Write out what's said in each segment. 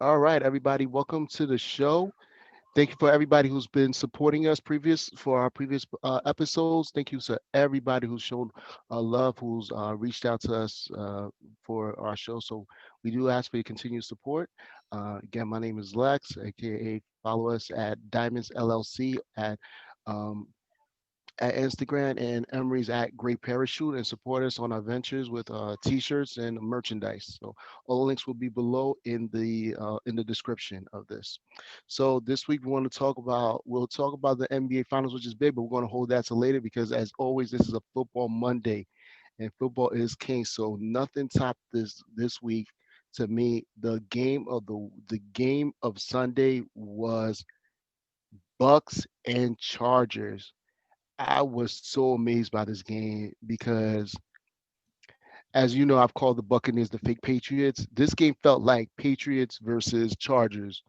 All right, everybody, welcome to the show. Thank you for everybody who's been supporting us for our previous episodes. Thank you to everybody who's shown love, who's reached out to us for our show. So we do ask for your continued support. Again, my name is Lex, aka follow us at Diamonds LLC um, at Instagram, and Emery's at Great Parachute, and support us on our ventures with t-shirts and merchandise. So all the links will be below in the description of this. So this week we'll talk about the NBA Finals, which is big, but we're going to hold that to later because as always, this is a football Monday, and football is king. So nothing topped this week to me. The game of Sunday was Bucks and Chargers. I was so amazed by this game because, as you know, I've called the Buccaneers the fake Patriots. This game felt like Patriots versus Chargers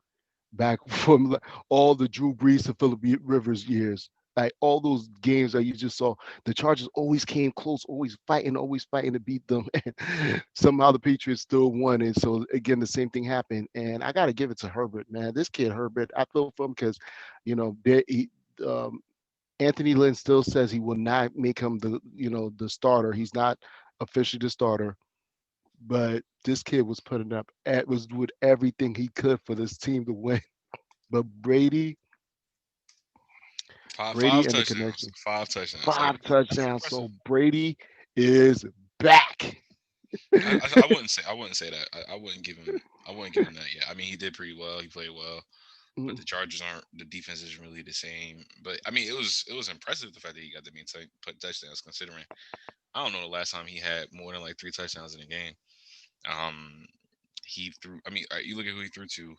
back from all the Drew Brees to Phillip Rivers years. Like all those games that you just saw, the Chargers always came close, always fighting to beat them. And somehow the Patriots still won. And so again, the same thing happened. And I got to give it to Herbert, man. This kid Herbert, I feel for him because, you know, um, Anthony Lynn still says he will not make him the starter. He's not officially the starter, but this kid was putting up was doing everything he could for this team to win. But Five Brady and the touchdowns. connection, 5 touchdowns. Like 5 touchdowns. impressive. So Brady is back. I wouldn't say that. I wouldn't give him. I wouldn't give him that yet. I mean, he did pretty well. He played well, but Mhm. the Chargers aren't. The defense isn't really the same. But I mean, it was impressive the fact that he got to be put touchdowns. Considering I don't know the last time he had more than like 3 touchdowns in a game. Um, he threw. I mean, you look at who he threw to.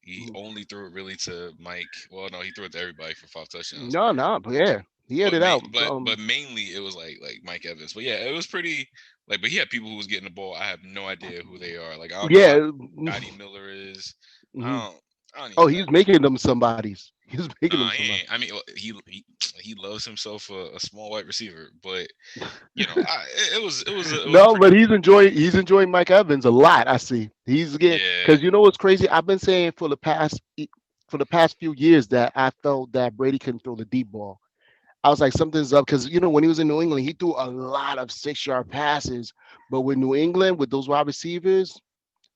He Mhm. only threw it really to Mike. Well, no, he threw it to everybody for 5 touchdowns. No, no, but yeah, he had but it out. mainly it was like Mike Evans. But yeah, it was pretty like. But he had people who was getting the ball. I have no idea who they are. Like I don't know Yeah. who Scotty Miller is. I Mhm. don't. I don't Oh, even know. he's making them somebody's. He's making them Nah, he somebody. ain't. I mean, he loves himself a small white receiver, but it was a No, pretty but good. he's enjoying Mike Evans a lot. I see. He's getting Yeah, because you know what's crazy. I've been saying for the past few years that I felt that Brady couldn't throw the deep ball. I was like something's up because when he was in New England, he threw a lot of 6 yard passes. But with New England, with those wide receivers,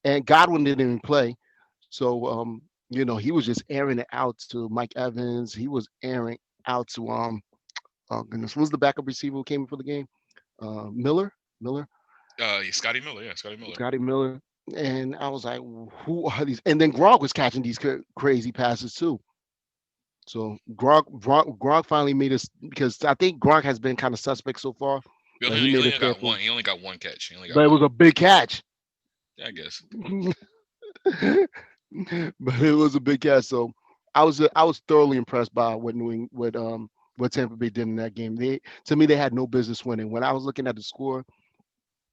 and Godwin didn't even play, so he was just airing it out to Mike Evans. He was airing out to oh goodness, who was the backup receiver who came in for the game? Miller. yeah, Scotty Miller. Yeah, Scotty Miller. Scotty Miller. And I was like, who are these? And then Gronk was catching these crazy passes too. So Gronk finally made us because I think Gronk has been kind of suspect so far, He but only, he he made only it fair got for. one. He only got one catch. He only got But it one. was a big catch. Yeah, I guess. But it was a big catch. So I was thoroughly impressed by what Tampa Bay did in that game. To me they had no business winning. When I was looking at the score,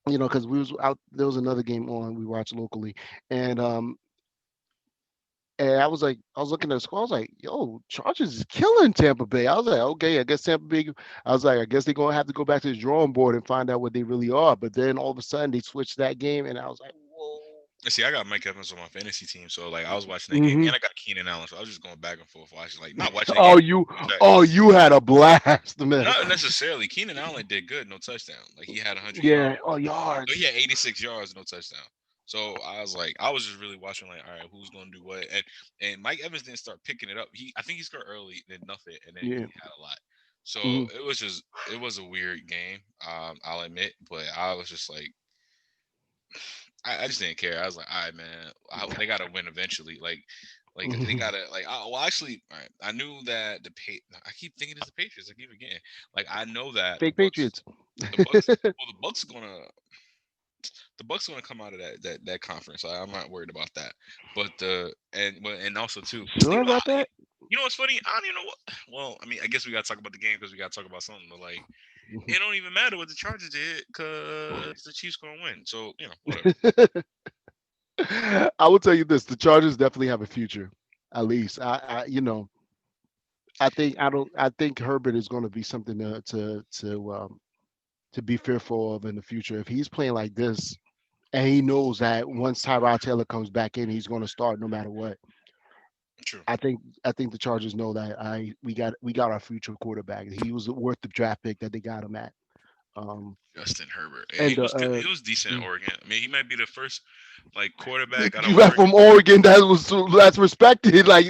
because we was out, there was another game on we watched locally, and I was looking at the score. I was like, "Yo, Chargers is killing Tampa Bay." I was like, "Okay, I guess Tampa Bay." I was like, "I guess they're gonna have to go back to the drawing board and find out what they really are." But then all of a sudden they switched that game, and I was like, "Whoa!" And see, I got Mike Evans on my fantasy team, so like I was watching that game, Hmm. and I got Keenan Allen, so I was just going back and forth watching, like not watching the game, Oh, but you, quarterback. oh, you had a blast, man. Not necessarily. Keenan Allen did good, no touchdown. Like he had 100 Yeah. yards. Oh, No, yards. he had 86 yards, no touchdown. So I was just really watching, like, all right, who's gonna do what? And Mike Evans didn't start picking it up. I think he scored early, then nothing, and then Yeah. he had a lot. So Hmm. it was a weird game. I'll admit, but I was just like, I just didn't care. I was like, all right, man, they gotta win eventually. Like they Hmm. gotta like. Well, actually, all right. I knew that I keep thinking it's the Patriots. I keep forgetting. Like I know that Fake Patriots. The Bucks. Well, the Bucks gonna come out of that conference. I'm not worried about that. But and also too, Sure about that? you know what's funny? I don't even know what. Well, I mean, I guess we gotta talk about the game because we gotta talk about something. But like, it don't even matter what the Chargers did because the Chiefs gonna win. So whatever. I will tell you this: the Chargers definitely have a future. At least I think I don't. I think Herbert is going to be something to be fearful of in the future. If he's playing like this, and he knows that once Tyrod Taylor comes back in, he's going to start no matter what. True. I think the Chargers know that we got our future quarterback. He was worth the draft pick that they got him at. Um, Justin Herbert. Yeah, he and was good. He was decent at mm, Oregon. I mean, he might be the first like quarterback out of you got Oregon. from Oregon that's respected. Like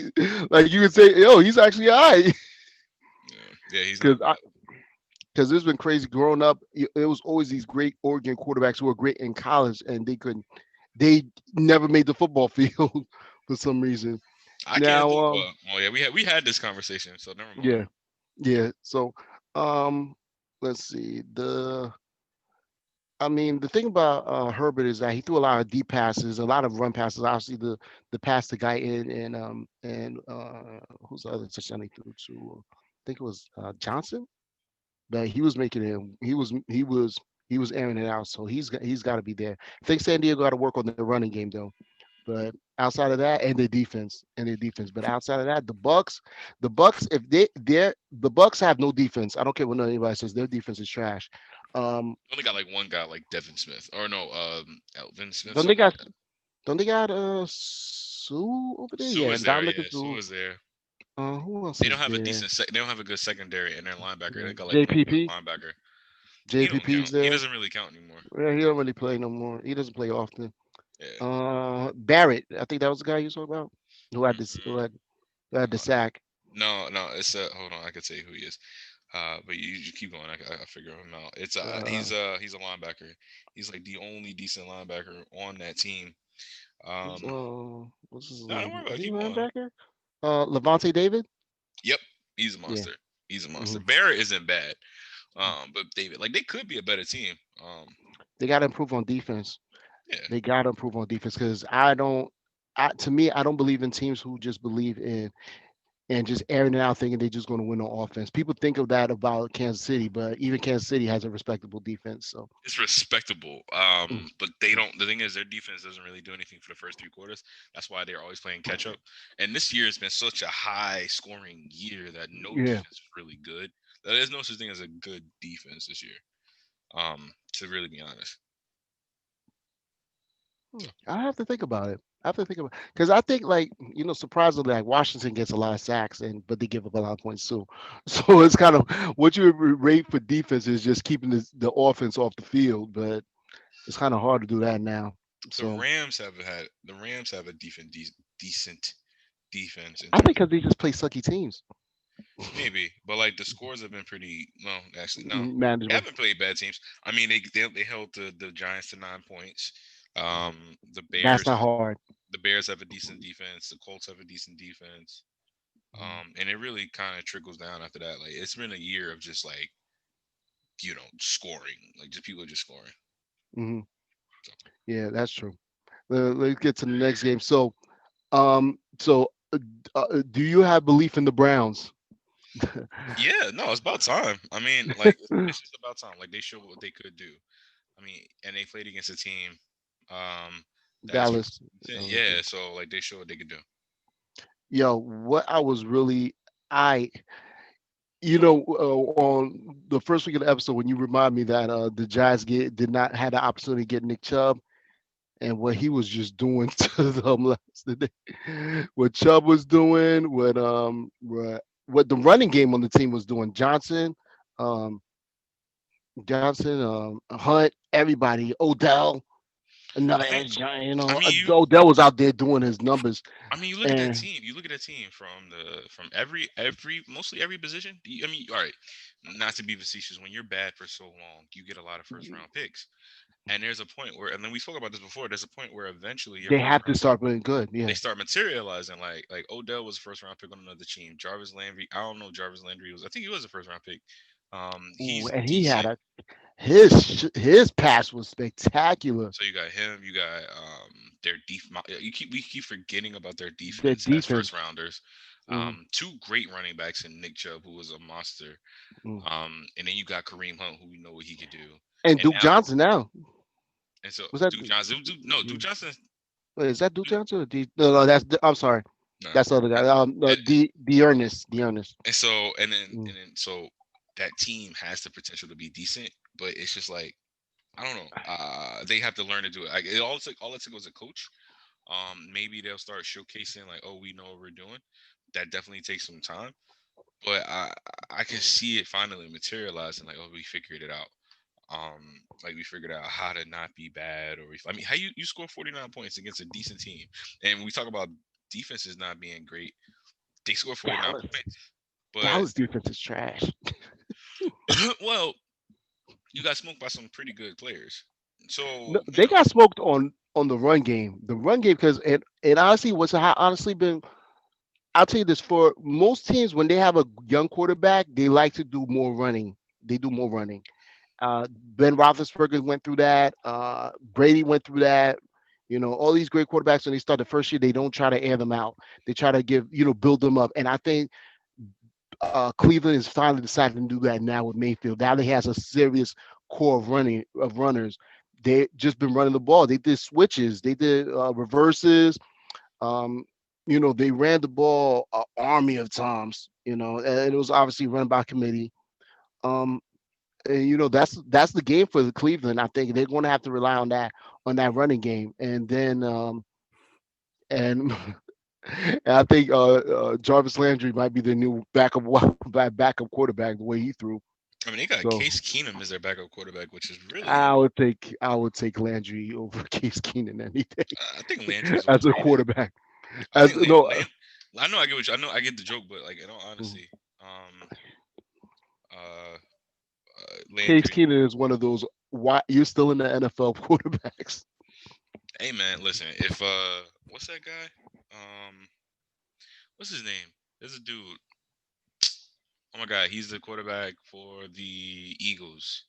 you would say, yo, he's actually alright. Yeah, yeah, he's not Because bad. because it's been crazy growing up. It was always these great Oregon quarterbacks who were great in college, and they never made the football field for some reason. I can't Now, think. Well, oh yeah, we had this conversation, so never mind. yeah, yeah. So, um, let's see. The thing about Herbert is that he threw a lot of deep passes, a lot of run passes. Obviously, the pass the guy in and who's the other touchdown he threw to? I think it was Johnson, but he was making it. He was airing it out, so he's got to be there. I think San Diego got to work on the running game though. But outside of that, and their defense. But outside of that, the Bucks, if the Bucks have no defense. I don't care what anybody says. Their defense is trash. Um, Only got like one guy, like Devin Smith, or no, Elvin Smith, don't they something got like that. don't they got Sue over there? Sue Yeah, is there, Dominic yeah. Sue Sue. is there. Who else They don't is have a there? decent. They don't have a good secondary in their linebacker. They got like one good JPP. linebacker. He don't JPP's count. He there. doesn't really count anymore. Yeah, he don't really play no more. He doesn't play often. Yeah. Barrett. I think that was the guy you talking about. Who had this? Who Mm-mm. had, who had the sack? No, no. It's hold on. I could tell you who he is. But you keep going. I figure him out. It's Uh, he's a linebacker. He's like the only decent linebacker on that team. who's, Um, what's his no, don't name? worry about Is it. he a Keep going. linebacker? Levante David. Yep, he's a Yeah. monster. He's a monster. hmm Barrett isn't bad. But David, like they could be a better team. They got to improve on defense. Yeah, They got to improve on defense because I don't. To me, I don't believe in teams who just believe in and just airing it out, thinking they're just going to win on offense. People think of that about Kansas City, but even Kansas City has a respectable defense. So, it's respectable. mm, But they don't. The thing is, their defense doesn't really do anything for the first three quarters. That's why they're always playing catch up. And this year has been such a high scoring year that no yeah, defense is really good. There's no such thing as a good defense this year. To really be honest. So, I have to think about it. I have to think about because I think like surprisingly like Washington gets a lot of sacks and but they give up a lot of points too. So it's kind of what you rate for defense is just keeping the offense off the field, but it's kind of hard to do that now. So The Rams have a decent defense in I think terms of because they just play sucky teams, maybe, but like the scores have been pretty. No, actually, no, they manageable. haven't played bad teams. I mean, they held the Giants to 9 points. The That's Bears not hard. the Bears have a decent defense. The Colts have a decent defense. And it really kind of trickles down after that. Like it's been a year of just like scoring, like just people just scoring. hmm So, Yeah, that's true. Let's get to the next game. So, do you have belief in the Browns? yeah, no, it's about time. I mean, like it's just about time. Like they showed what they could do. I mean, and they played against a team um that's Dallas. yeah, so like they showed what they could do. Yo, what I was really I on the first week of the episode when you remind me that the Giants did not have the opportunity to get Nick Chubb and what he was just doing to them last day. What Chubb was doing, what the running game on the team was doing. Um, Hunt, everybody, Odell, The another thing, edge, I mean, Odell was out there doing his numbers, you look at that and team. You look at that team from every mostly every position. I mean, all right, not to be facetious, when you're bad for so long, you get a lot of first round picks. And there's a point where, and then we spoke about this before. There's a point where eventually your they first have to round pick start playing good. they Yeah. start materializing. Like Odell was a first round pick on another team. Jarvis Landry, I don't know. Jarvis Landry was, I think he was a first round pick. Ooh, He's and he had decent. his pass was spectacular. So you got him. You got their we keep forgetting about their The defense as first defense. rounders. hmm Two great running backs in Nick Chubb, who was a monster. mm And then you got Kareem Hunt, who we know what he could do. And And Duke now, Johnson now. and so Was that Duke Johnson, no, Duke mm, Johnson, wait, is that Duke Duke, Johnson? No, I'm sorry. no. That's the other guy. And, The Ernest. The Ernest. and so and then Mm. and then so that team has the potential to be decent, but it's just like I don't know. They have to learn to do it. Like, all it took was a coach. Maybe they'll start showcasing like, oh, we know what we're doing. That definitely takes some time, but I can see it finally materializing. Like, oh, we figured it out. Like we figured out how to not be bad, or I mean, how you score 49 points against a decent team, and when we talk about defenses not being great, they score 49 Dallas. points. But Dallas defense is trash. well, you got smoked by some pretty good players. So No, they got smoked on the run game. The run game because it honestly was honestly been. I'll tell you this: for most teams, when they have a young quarterback, they like to do more running. They do more running. Ben Roethlisberger went through that. Brady went through that. All these great quarterbacks when they start the first year, they don't try to air them out. They try to build them up. And I think Cleveland is finally deciding to do that now with Mayfield. Now he has a serious core of runners. They just been running the ball. They did switches. They did reverses. Um, they ran the ball an army of times. And it was obviously run by committee. Um, and that's the game for the Cleveland. I think they're going to have to rely on that running game, and then and and I think Jarvis Landry might be the new backup quarterback the way he threw. I mean, they got So Case Keenum as their backup quarterback, which is I really. would take I would take Landry over Case Keenan any day I think Landry's as a overrated. quarterback. I As think no, I know I get what I know I get the joke, but like in all honesty, um, uh, Case Landry. Keenan is one of those. Why you're still in the NFL quarterbacks? Hey man, listen. If what's that guy? Um, what's his name? There's a dude. Oh my god, he's the quarterback for the Eagles.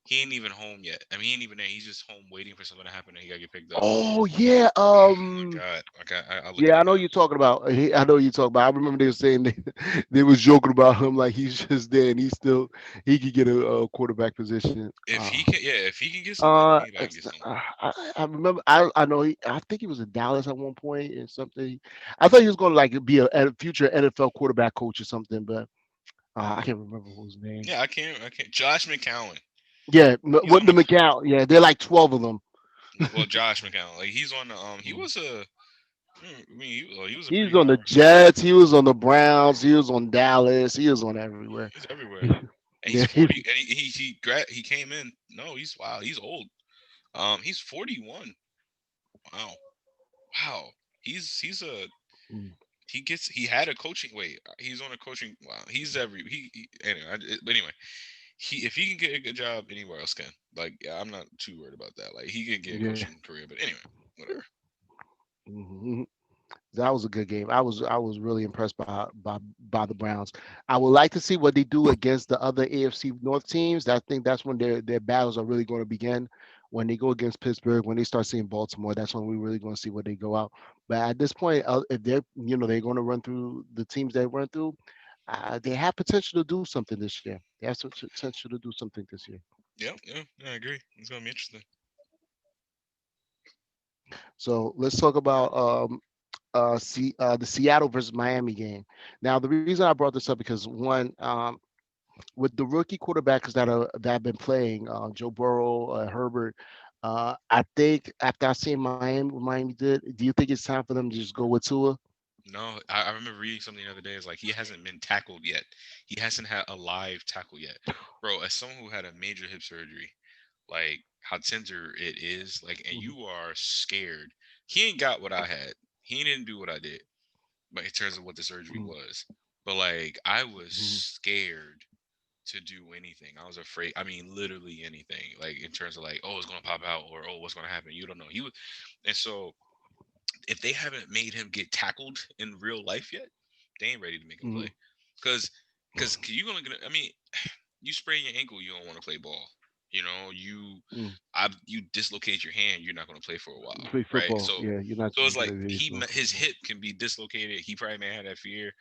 He ain't even home yet. I mean, he ain't even there. He's just home waiting for something to happen, and he gotta get picked up. Oh yeah. Oh my god. Okay, I'll look it Yeah, up I know now. you're talking about. I know you're talking about. I remember they were saying they was joking about him like he's just there and he could get a quarterback position. If he can, yeah, if he can get something, anybody can get something. I remember. I know. I think he was in Dallas at one point and something. I thought he was going to like be a future NFL quarterback coach or something, but I can't remember his name. Yeah, I can't. I can't. Josh McCown. Yeah, He's what on the my. McCown? Yeah, they're like 12 of them. Well, Josh McCown. Like he's on the. He was a. I mean, he was a He's pretty on high. the Jets. He was on the Browns. He was on Dallas. He was on everywhere. He's everywhere. And he's Yeah, 40. And he came in. No, he's wow. He's old. He's 41. Wow. Wow. He's a he had a coaching. Wait, he's on a coaching. Wow. He's every anyway. But anyway, he if he can get a good job anywhere else can. Like yeah, I'm not too worried about that. Like he can get a yeah. coaching career. But anyway, whatever. Mhm. That was a good game. I was really impressed by the Browns. I would like to see what they do against the other AFC North teams. I think that's when their battles are really going to begin. When they go against Pittsburgh, when they start seeing Baltimore, that's when we're really going to see where they go out. But at this point, if they're going to run through the teams they run through, they have potential to do something this year. They have some potential to do something this year. Yeah, yeah, yeah, I agree. It's gonna be interesting. So let's talk about the Seattle versus Miami game. Now, the reason I brought this up because one, with the rookie quarterbacks that have been playing, Joe Burrow, Herbert, I think after I seen Miami, what Miami did, do you think it's time for them to just go with Tua? No, I remember reading something the other day. It's like he hasn't been tackled yet. He hasn't had a live tackle yet, bro. As someone who had a major hip surgery, like how tender it is, like, and Mhm, you are scared. He ain't got what I had. He didn't do what I did, but in terms of what the surgery mhm, was. But like I was mhm, scared to do anything. I was afraid. I mean, literally anything. Like in terms of like, oh, it's gonna pop out, or oh, what's gonna happen? You don't know. He was, and so if they haven't made him get tackled in real life yet, they ain't ready to make him mhm, play. Cause, cause you gonna get. I mean, you sprain your ankle, you don't want to play ball. You know, mhm. you dislocate your hand, you're not gonna play for a while, Play right? football, So, yeah. You're not so it's like baseball. his hip can be dislocated. He probably may have that fear.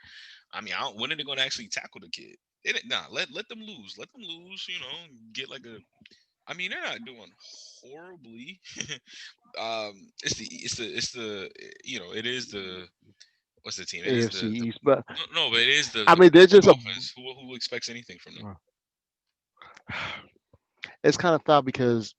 I mean, when are they gonna actually tackle the kid? Nah, let them lose. Let them lose. You know, get like a. I mean, they're not doing horribly. It's the it is the what's the team? It is AFC the East, but no, but it is I the mean they're just a. Dolphins. Who expects anything from them? It's kind of foul because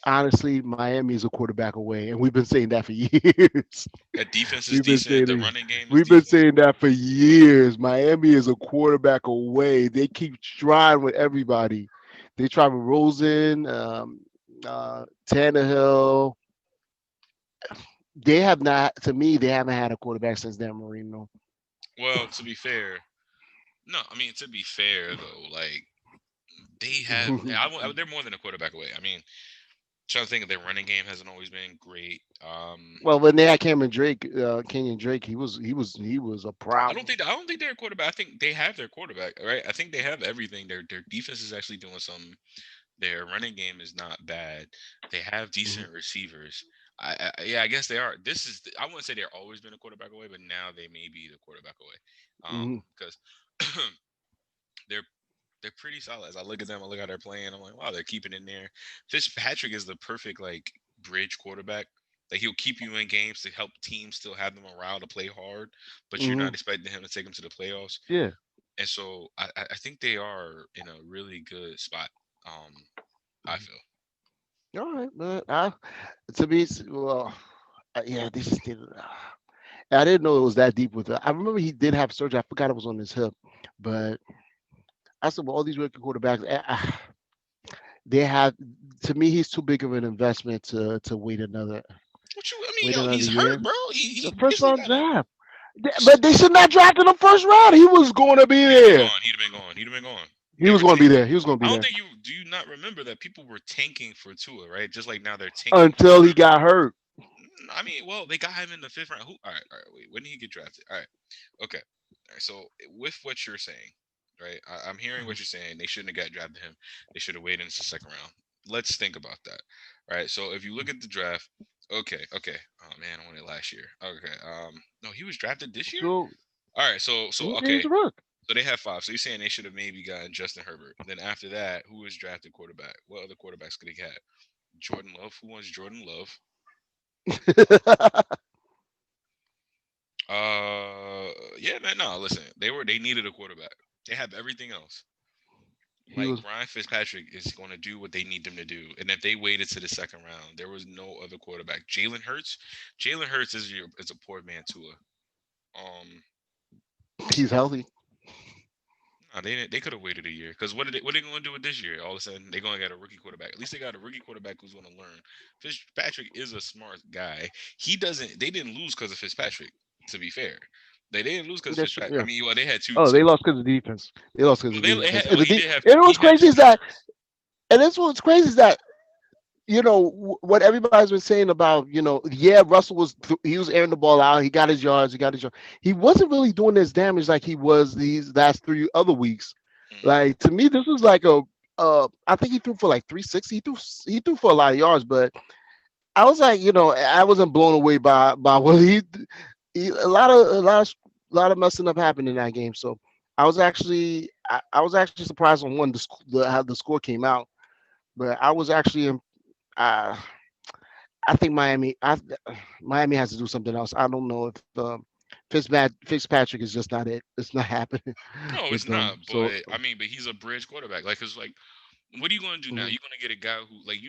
honestly, Miami is a quarterback away, and we've been saying that for years. That defense is we've been decent. saying The it. running game is We've been decent. saying that for years. Miami is a quarterback away. They keep trying with everybody. They try with Rosen, Tannehill. They have not. To me, they haven't had a quarterback since Dan Marino. Well, to be fair, no, I mean to be fair though, like they have. They're more than a quarterback away. I mean, trying to think of their running game hasn't always been great. Well, when they had Cameron Drake, Kenyon Drake, he was a problem. I don't think they're a quarterback. I think they have their quarterback, right? I think they have everything. Their defense is actually doing something. Their running game is not bad. They have Mhm, decent receivers. Yeah, I guess they are. I wouldn't say they're always been a quarterback away, but now they may be the quarterback away. mhm, Because they're they're pretty solid. As I look at them, I look how they're playing. I'm like, wow, they're keeping in there. Fitzpatrick is the perfect like bridge quarterback. Like he'll keep you in games to help teams still have them around to play hard, but you're not mhm. expecting him to take them to the playoffs. Yeah. And so I think they are in a really good spot. I feel. All right, but to me, well, yeah, they just did. I didn't know it was that deep with it. I remember he did have surgery. I forgot it was on his hip, but I said, well, all these rookie quarterbacks, they have. To me, he's too big of an investment to What you? I mean, wait yo, another he's hurt, year. bro. The He first basically round got a. draft, but they should not draft in the first round. He was going to be He'd have been there. gone. He'd have been gone. He'd have been gone. He They was were going to be tanking. there. He was going to I be don't there think you do you not remember that people were tanking for Tua, right? Just like now they're tanking for until he Herbert. got hurt. I mean, well, they got him in the fifth round. All right. Wait, when did he get drafted? All right, okay. All right, so with what you're saying, right? I'm hearing what you're saying. They shouldn't have got drafted him. They should have waited into the second round. Let's think about that. Right. So if you look at the draft, okay. Oh man, I won it last year. Okay. No, he was drafted this year. So All right. So he's okay. a rook. So they have five. So you're saying they should have maybe gotten Justin Herbert. Then after that, who was drafted quarterback? What other quarterbacks could he have? Jordan Love. Who wants Jordan Love? Yeah, man. No, listen. They needed a quarterback. They have everything else. he Like was. Ryan Fitzpatrick is going to do what they need them to do. And if they waited to the second round, there was no other quarterback. Jalen Hurts is a poor man Tua. He's healthy. No, they could have waited a year because what are they going to do with this year? All of a sudden they're going to get a rookie quarterback. At least they got a rookie quarterback who's going to learn. Fitzpatrick is a smart guy. He doesn't. They didn't lose because of Fitzpatrick. To be fair, they didn't lose because That's true. Fitzpatrick. I Yeah. mean, well, they had Oh, they lost because of defense. They lost because well, of defense. And, well, he did have and he what's had crazy two is that, turnovers. and that's what's crazy is that what everybody's been saying about, yeah, Russell he was airing the ball out. He got his yards. He got his yards. He wasn't really doing his damage like he was these last 3 other weeks. Mm-hmm. Like to me, this was like I think he threw for like 360. He threw for a lot of yards, but I was like, I wasn't blown away by what a lot of messing up happened in that game. So I was actually surprised on how the score came out, but I was actually uh, I think Miami has to do something else. I don't know if Fitzpatrick is just not it. It's not happening No, with it's them. not. So But I mean, but he's a bridge quarterback. Like, cause like, what are you going to do now? mhm, You're going to get a guy who, like,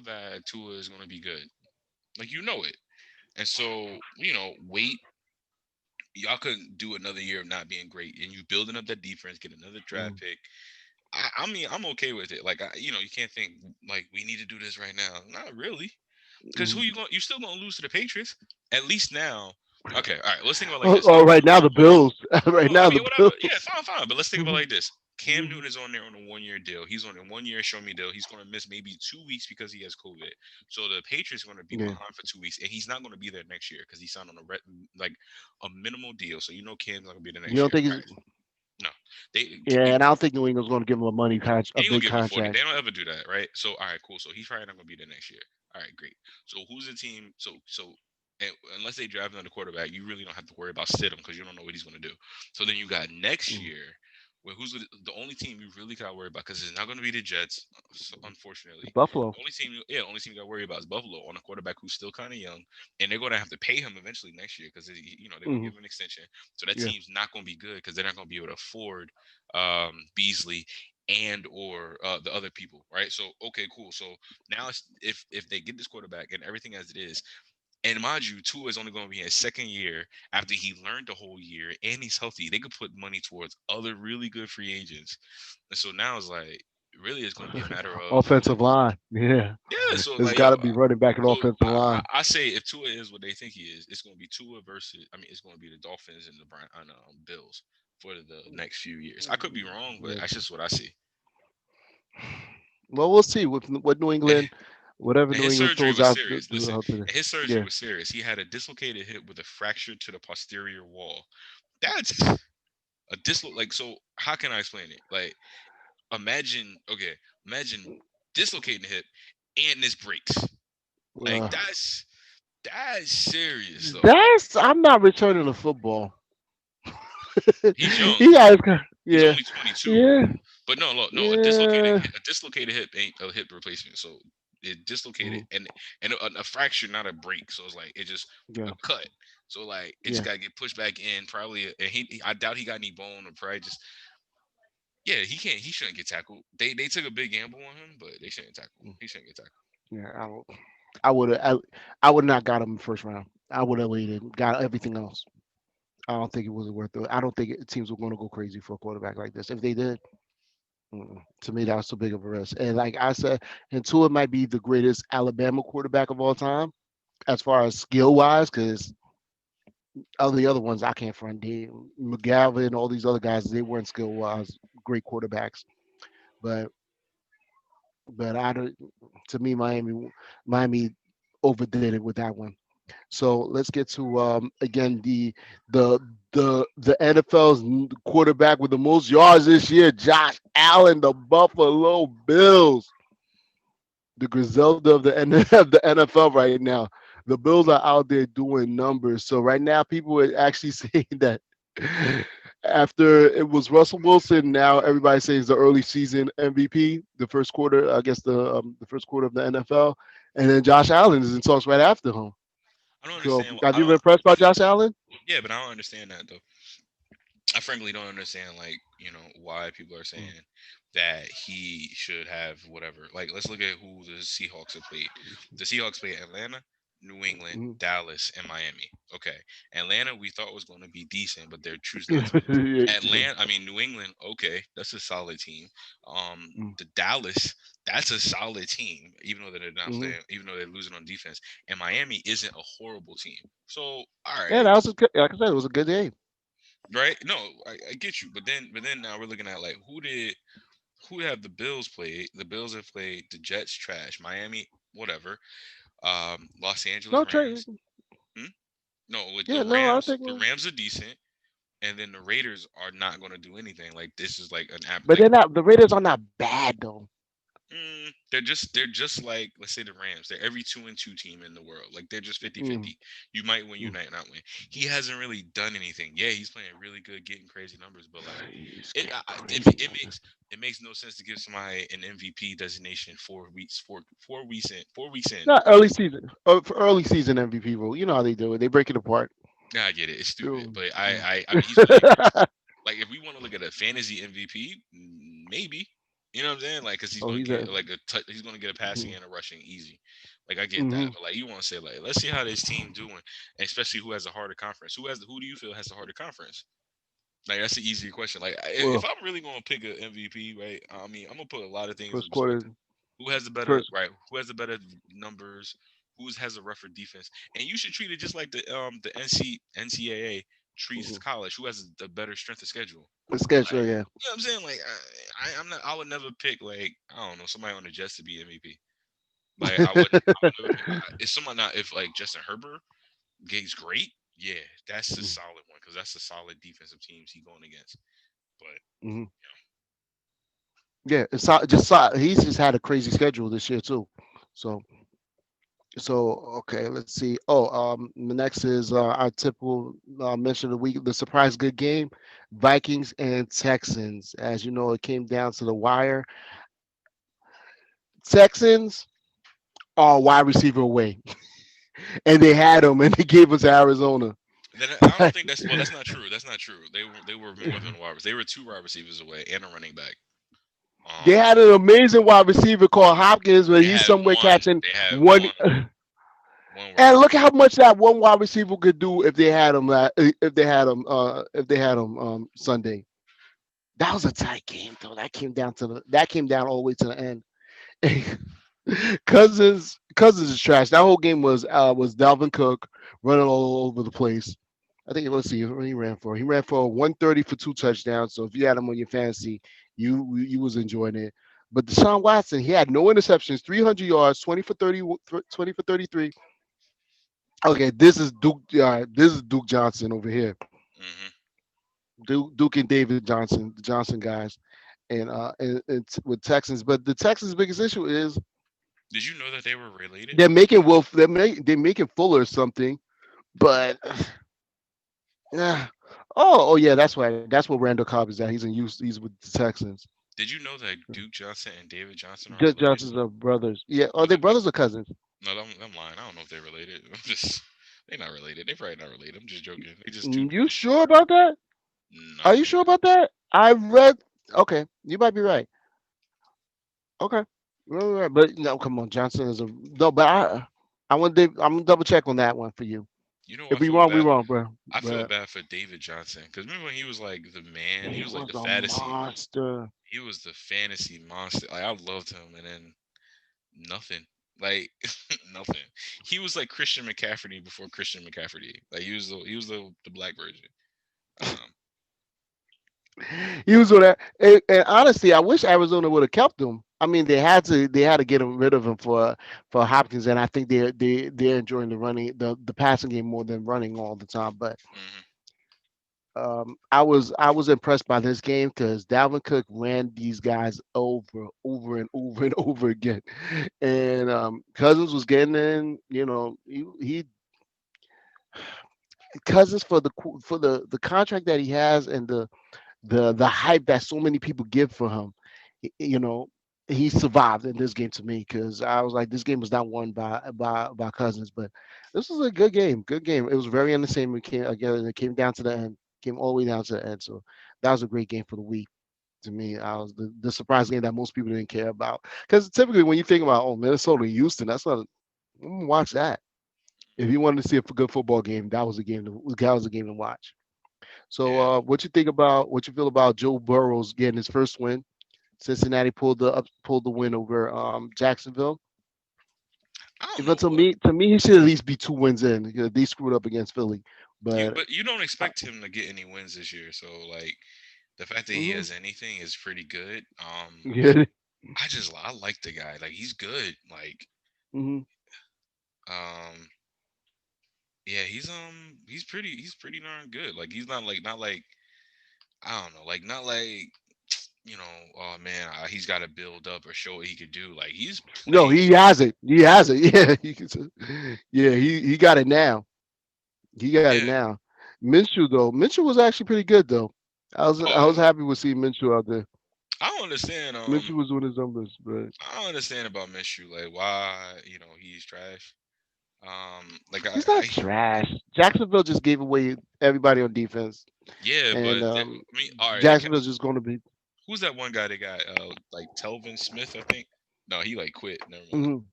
that Tua is going to be good. Like, you know it. And so, wait. Y'all couldn't do another year of not being great, and you building up that defense, get another draft mhm, pick. I mean, I'm okay with it. Like, you can't think like we need to do this right now. Not really, because mhm. you still gonna lose to the Patriots. At least now. Okay, all right. Let's think about it like Oh, this. oh, right now the Bills. Right No, I now mean the whatever. Yeah, Bills. fine. But let's think about it Mhm, like this. Cam mhm, Newton is on there on a 1 year deal. He's on a 1 year show me deal. He's going to miss maybe 2 weeks because he has COVID. So the Patriots are going to be yeah. behind for 2 weeks, and he's not going to be there next year because he signed on like a minimal deal. So Cam's not going to be there You next don't year. think All he's right. No, they Yeah, you and I don't think New England's going to give him a he ain't gonna big give him 40. contract. They don't ever do that, right? So all right, cool. So he's probably not gonna be there next year. All right, great. So who's the team? And unless they draft another quarterback, you really don't have to worry about Stidham because you don't know what he's gonna do. So then you got next Mm, year, where who's the only team you really gotta worry about because it's not gonna be the Jets, unfortunately. Buffalo. Only team you got to worry about is Buffalo on a quarterback who's still kind of young, and they're going to have to pay him eventually next year because they're going to Hmm. give him an extension. So that Yeah. team's not going to be good because they're not going to be able to afford Beasley, and or the other people, right? So okay, cool. So now if they get this quarterback and everything as it is, and mind you, Tua is only going to be in his second year after he learned the whole year and he's healthy. They could put money towards other really good free agents, and so now it's like really it's going to be a matter of Offensive line. Yeah. yeah. So There's like got yo, to be running back and so offensive line. I say if Tua is what they think he is, it's going to be Tua versus. I mean, it's going to be the Dolphins and the Bills for the next few years. I could be wrong, but Yeah. that's just what I see. Well, we'll see with what New And, England, whatever and New his England surgery throws was out. serious. Listen, Out there. and his surgery Yeah. was serious. He had a dislocated hip with a fracture to the posterior wall. That's a like. So how can I explain it? Like imagine, okay, imagine dislocating the hip and this breaks. Like Uh, that's serious though. that's I'm not returning to football. He's young. He got He's yeah, only 22. yeah, But no, look, no, yeah. a dislocated hip ain't a hip replacement. So it dislocated Mhm. and a fracture, not a break. So it's like it just a Yeah, cut. So like it just yeah. gotta get pushed back in. Probably, and I doubt he got any bone or probably just yeah. He can't. He shouldn't get tackled. They took a big gamble on him, but they shouldn't tackle. Mm. He shouldn't get tackled. Yeah, I would have, I would not got him in the first round. I would have waited, got everything else. I don't think it was worth it. I don't think teams were going to go crazy for a quarterback like this. If they did, to me, that was too big of a risk. And like I said, and Tua might be the greatest Alabama quarterback of all time as far as skill wise, because all the other ones I can't front. McGavin, all these other guys, they weren't skill wise great quarterbacks. But I don't. To me, Miami overdid it with that one. So let's get to again the the NFL's quarterback with the most yards this year, Josh Allen, the Buffalo Bills, the Griselda of the of the NFL right now. The Bills are out there doing numbers. So right now, people are actually saying that after it was Russell Wilson, now everybody says the early season MVP, the first quarter, I guess the first quarter of the NFL, and then Josh Allen is in talks right after him. I don't So understand. have I you been don't. impressed by Josh Allen? Yeah, but I don't understand that though. I frankly don't understand, like, why people are saying that he should have whatever. Like, let's look at who the Seahawks have played. The Seahawks played Atlanta, New England, Mhm. Dallas, and Miami. Okay. Atlanta, we thought was going to be decent, but they're choose not to. Yeah. Atlanta, I mean, New England, okay, that's a solid team. Mm. The Dallas, that's a solid team, even though they're not Mhm. playing, even though they're losing on defense. And Miami isn't a horrible team. So, all Yeah, right, that was a good, like I said, it was a good game. right? No, I get you, but then now we're looking at like who have the Bills played? The Bills have played the Jets, trash, Miami, whatever, Los Angeles No trade. Rams. Hmm? No, with Yeah, no, I The think. Rams are decent, and then the Raiders are not going to do anything. Like this is like an app, But like they're not. The Raiders are not bad though. they're just like let's say the Rams. They're every 2-2 team in the world. Like they're just 50 Mm. 50. You might win, you Mm. might not win. He hasn't really done anything. Yeah, he's playing really good, getting crazy numbers, but like He's it getting crazy. it makes no sense to give somebody an MVP designation 4 weeks 4 weeks in. Not early season. For early season MVP rule. You know how they do it. They break it apart. Yeah, I get it. It's stupid, True. but Mm. I mean he's playing great. Like if we want to look at a fantasy MVP, maybe. You know what I'm saying? Like, cause he's Oh, gonna he's a. get like he's gonna get a passing and a rushing easy. Like I get that, Mm-hmm. but like you want to say like, let's see how this team doing, and especially who has a harder conference. Who do you feel has the harder conference? Like that's an easier question. Like if Well, I'm really gonna pick an MVP, right? I mean, I'm gonna put a lot of things in first quarter. perspective. Who has the better First. right? Who has the better numbers? Who has a rougher defense? And you should treat it just like the NCAA treats Mhm. college. Who has the better strength of schedule? The Like schedule, yeah. you know what I'm saying? Like I'm not. I would never pick like I don't know somebody on the Jets to be MVP. Like I wouldn't. I would never pick. If someone not if like Justin Herbert gets great, yeah, that's a solid one because that's a solid defensive teams he going against. But Mm-hmm. Yeah, he's just had a crazy schedule this year too. So okay, let's see. Oh, the next is our typical mention of the week, the surprise good game, Vikings and Texans. As you know, it came down to the wire. Texans are wide receiver away, and they had him, and they gave us Arizona. then I don't think that's well. That's not true. That's not true. They were more than wide. They were two wide receivers away and a running back. They had an amazing wide receiver called Hopkins, but They he's had somewhere one. catching They had one. one wide And look receiver. how much that one wide receiver could do if they had him. If they had him Sunday. That was a tight game though. That came down all the way to the end. Cousins is trash. That whole game was Dalvin Cook running all over the place. I think let's see what he ran for. He ran for 130 for 2 touchdowns. So if you had him on your fantasy, you was enjoying it. But Deshaun Watson, he had no interceptions, 300 yards, 20 for 30, 20 for 33. Okay, this is Duke. This is Duke Johnson over here. Hmm. Duke and David Johnson, the Johnson guys, and with Texans. But the Texans' biggest issue is Did you know that they were related? they're making Wolf. They're making Fuller something, but oh yeah, that's why. That's where Randall Cobb is at. He's with the Texans. Did you know that Duke Johnson and David Johnson are Duke related? Johnsons are brothers. Yeah, are But they brothers or cousins? no, I'm lying. I don't know if they're related. I'm just they're not related. They're probably not related. I'm just joking. They just Duke. You sure about that? I Are don't you think sure about that? I read. Okay, you might be right. Okay, right. But no, come on, Johnson is a no. But I'm gonna double check on that one for you. you know If I we feel wrong, we bad. wrong, bro. I feel But bad for David Johnson because remember when he was like the man. He he was like was the a fattest. monster. He was the fantasy monster. Like I loved him, and then nothing. Like nothing. He was like Christian McCaffrey before Christian McCaffrey. Like he was the black version. Um, He was on that. And honestly, I wish Arizona would have kept him. I mean, they had to get him rid of him for Hopkins, and I think they're enjoying the passing game more than running all the time. But mhm. I was impressed by this game because Dalvin Cook ran these guys over and over and over again, and Cousins was getting in. He Cousins for the contract that he has and the hype that so many people give for him, you know, he survived in this game to me because I was like, this game was not won by Cousins, but this was a good game. Good game. It was very entertaining. It came again. It came down to the end. Came all the way down to the end. So that was a great game for the week to me. I was the surprise game that most people didn't care about because typically when you think about Minnesota and Houston, that's not. I'm gonna watch that. If you wanted to see a good football game, that was a game. That was a game to watch. So, Yeah. what you feel about Joe Burrow's getting his first win? Cincinnati pulled the win over Jacksonville. I don't Even know what to me, he should at least be 2 wins in because they screwed up against Philly. you, But but you don't uh, expect him to get any wins this year. So like the fact that he mhm, has anything is pretty good. yeah, I like the guy. Like he's good. Like mhm. um, yeah, he's pretty darn good. Like he's not like I don't know, like not like oh man, he's got to build up or show what he could do. Like he's No, playing. he has it. He has it. Yeah, yeah, he got it now. He got it Yeah. now. Minshew though, Minshew was actually pretty good though. I was Oh, happy with seeing Minshew out there. I don't understand. Minshew was doing his numbers, but I don't understand about Minshew. Like why he's trash. Like he's not trash. Jacksonville just gave away everybody on defense, yeah, and I mean, all right. Jacksonville's just going to be. Who's that one guy they got? Like Telvin Smith, I think. No, he like quit. Never mind. Mhm.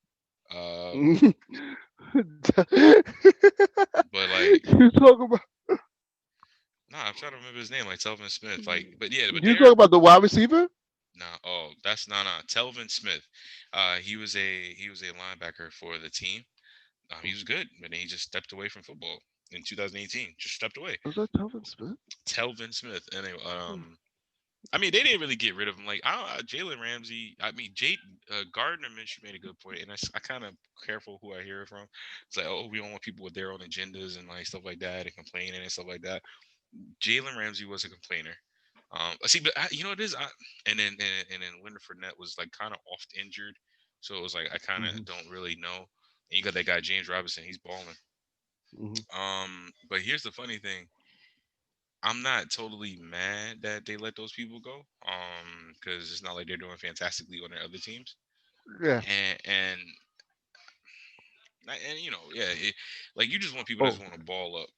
Um, you but like, talk about nah, I'm trying to remember his name, like Telvin Smith. Like, but yeah, but you talk they're about the wide receiver. nah. Oh, that's nah. Telvin Smith. He was a linebacker for the team. He was good, but then he just stepped away from football in 2018. Just stepped away. Was that Telvin Smith? Telvin Smith. Anyway, I mean, they didn't really get rid of him. Like, I don't, Jalen Ramsey. I mean, Gardner Minshew made a good point, and I kind of careful who I hear it from. It's like, oh, we don't want people with their own agendas and like stuff like that and complaining and stuff like that. Jalen Ramsey was a complainer. See, but you know what it is. And then Leonard Fournette was like kind of oft injured, so it was like I kind Hmm. of don't really know. And you got that guy James Robinson. He's balling. Hmm. But here's the funny thing. I'm not totally mad that they let those people go. Because it's not like they're doing fantastically on their other teams. Yeah. And yeah, like you just want people that Oh, just want to ball up.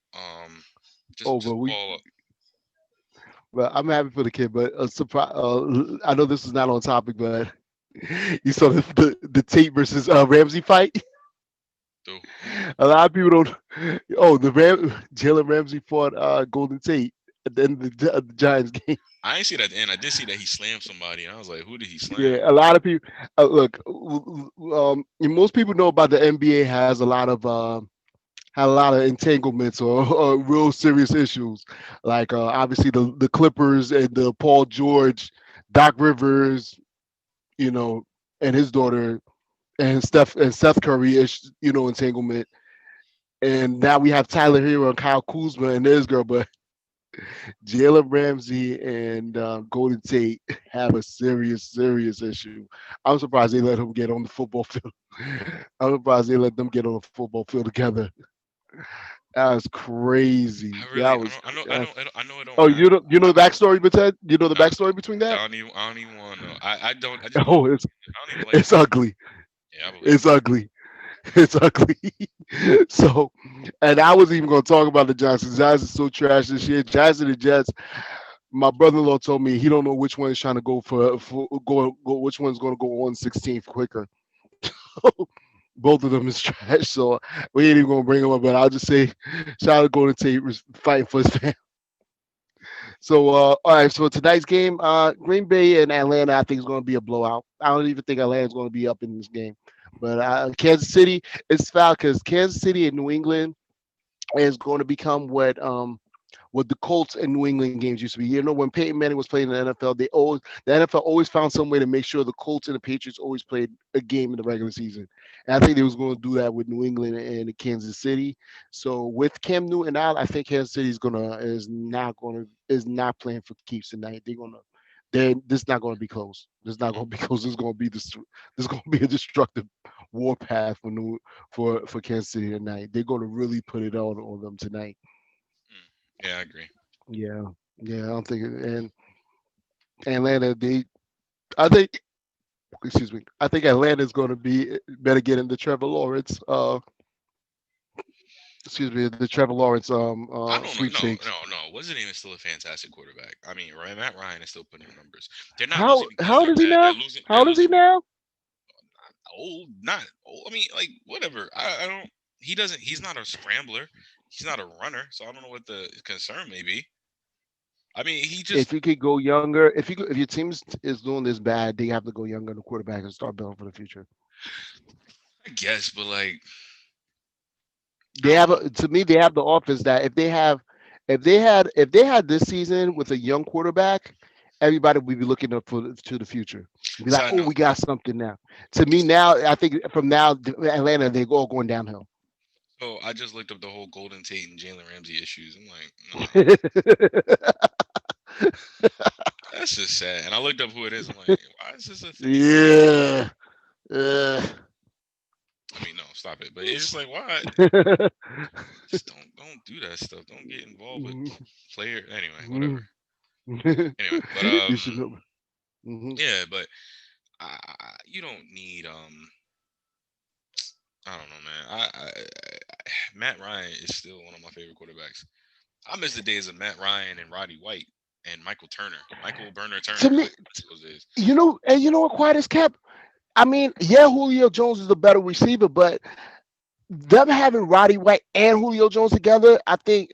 Just oh, just but we ball up. But I'm happy for the kid. But surprise, I know this is not on topic, but you saw the Tate versus Ramsey fight. So A lot of people don't. Oh, Jalen Ramsey fought Golden Tate at the end of the Giants game. I ain't see that at the end. I did see that he slammed somebody, and I was like, who did he slam? Yeah, a lot of people. Look, most people know about the NBA has a lot of had a lot of entanglements or real serious issues, like obviously the Clippers and the Paul George, Doc Rivers, you know, and his daughter and Seth Curry is entanglement, and now we have Tyler Hero and Kyle Kuzma and his girl, but Jalen Ramsey and Golden Tate have a serious issue. I'm surprised they let him get on the football field. I'm surprised they let them get on the football field together. That was crazy. I That really, was. I know it don't Oh, matter. you know the backstory between the I, backstory between that? I don't even want to know. I don't. I just know. Oh, I don't even like it's him. ugly. Yeah, I believe It's it. ugly. It's ugly. So, and I wasn't even going to talk about the Giants. The Giants are so trash this year. Giants and the Jets. My brother-in-law told me he don't know which one is trying to go for which one's going to go on 16th quicker. Both of them is trash. So we ain't even going to bring them up. But I'll just say, shout out to Golden Tate fighting for his family. So, all right. So tonight's game, Green Bay and Atlanta, I think is going to be a blowout. I don't even think Atlanta's going to be up in this game. But Kansas City, it's foul because Kansas City and New England is going to become what the Colts and New England games used to be. You know, when Peyton Manning was playing in the NFL, the NFL always found some way to make sure the Colts and the Patriots always played a game in the regular season. And I think they was going to do that with New England and Kansas City. So with Cam Newton out, I think Kansas City is not playing for keeps tonight. This not going to be close. This not going to be close. This going to be a destructive warpath for Kansas City tonight. They're going to really put it on them tonight. Mm. Yeah, I agree. Yeah, yeah, I don't think and Atlanta. I think, excuse me. I think Atlanta's going to be better get into Trevor Lawrence. Excuse me, the Trevor Lawrence I don't know. No, sweepstakes. no, no. Wasn't even still a fantastic quarterback. I mean, Matt Ryan is still putting up numbers. They're not How losing because how they're old is he bad. They're now? losing. How They're old is he losing. now? Old, not old. I mean, like whatever. I don't. He doesn't. He's not a scrambler. He's not a runner. So I don't know what the concern may be. I mean, he just. If you could go younger, if your team is doing this bad, they have to go younger in the quarterback and start building for the future. I guess, but like, They I don't have know. to me they have the offense that if they had this season with a young quarterback, everybody would be looking up to the future. Be like, Side oh, note. we got something now. To me now, I think from now Atlanta they all going downhill. So I just looked up the whole Golden Tate and Jalen Ramsey issues. I'm like, no, that's just sad. And I looked up who it is. I'm like, why is this a thing? Yeah. Uh, I mean, no, stop it. But it's just like, why? Just don't do that stuff. Don't get involved with player. Anyway, whatever. Anyway, but you should know. Hmm. yeah, but you don't need I don't know, man. Matt Ryan is still one of my favorite quarterbacks. I miss the days of Matt Ryan and Roddy White and Michael Turner, Michael Burner To Turner. me, I miss those days. and you know what? Quiet as kept. I mean, yeah, Julio Jones is the better receiver, but them having Roddy White and Julio Jones together, I think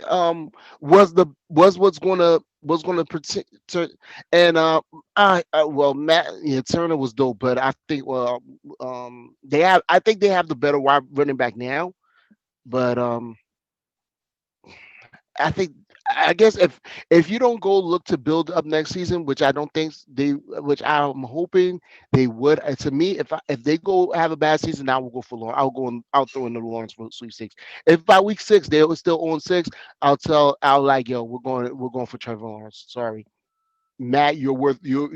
was what's gonna protect. And well, Matt, yeah, Turner was dope, but I think I think they have the better wide running back now, but I think I guess if you don't go look to build up next season, which I'm hoping they would. To me, if they go have a bad season, I will go for Lawrence. I'll throw in the Lawrence for sweepstakes. If by week 6 they're still on 6, I'll like, yo, we're going for Trevor Lawrence. Sorry, Matt, you're worth you're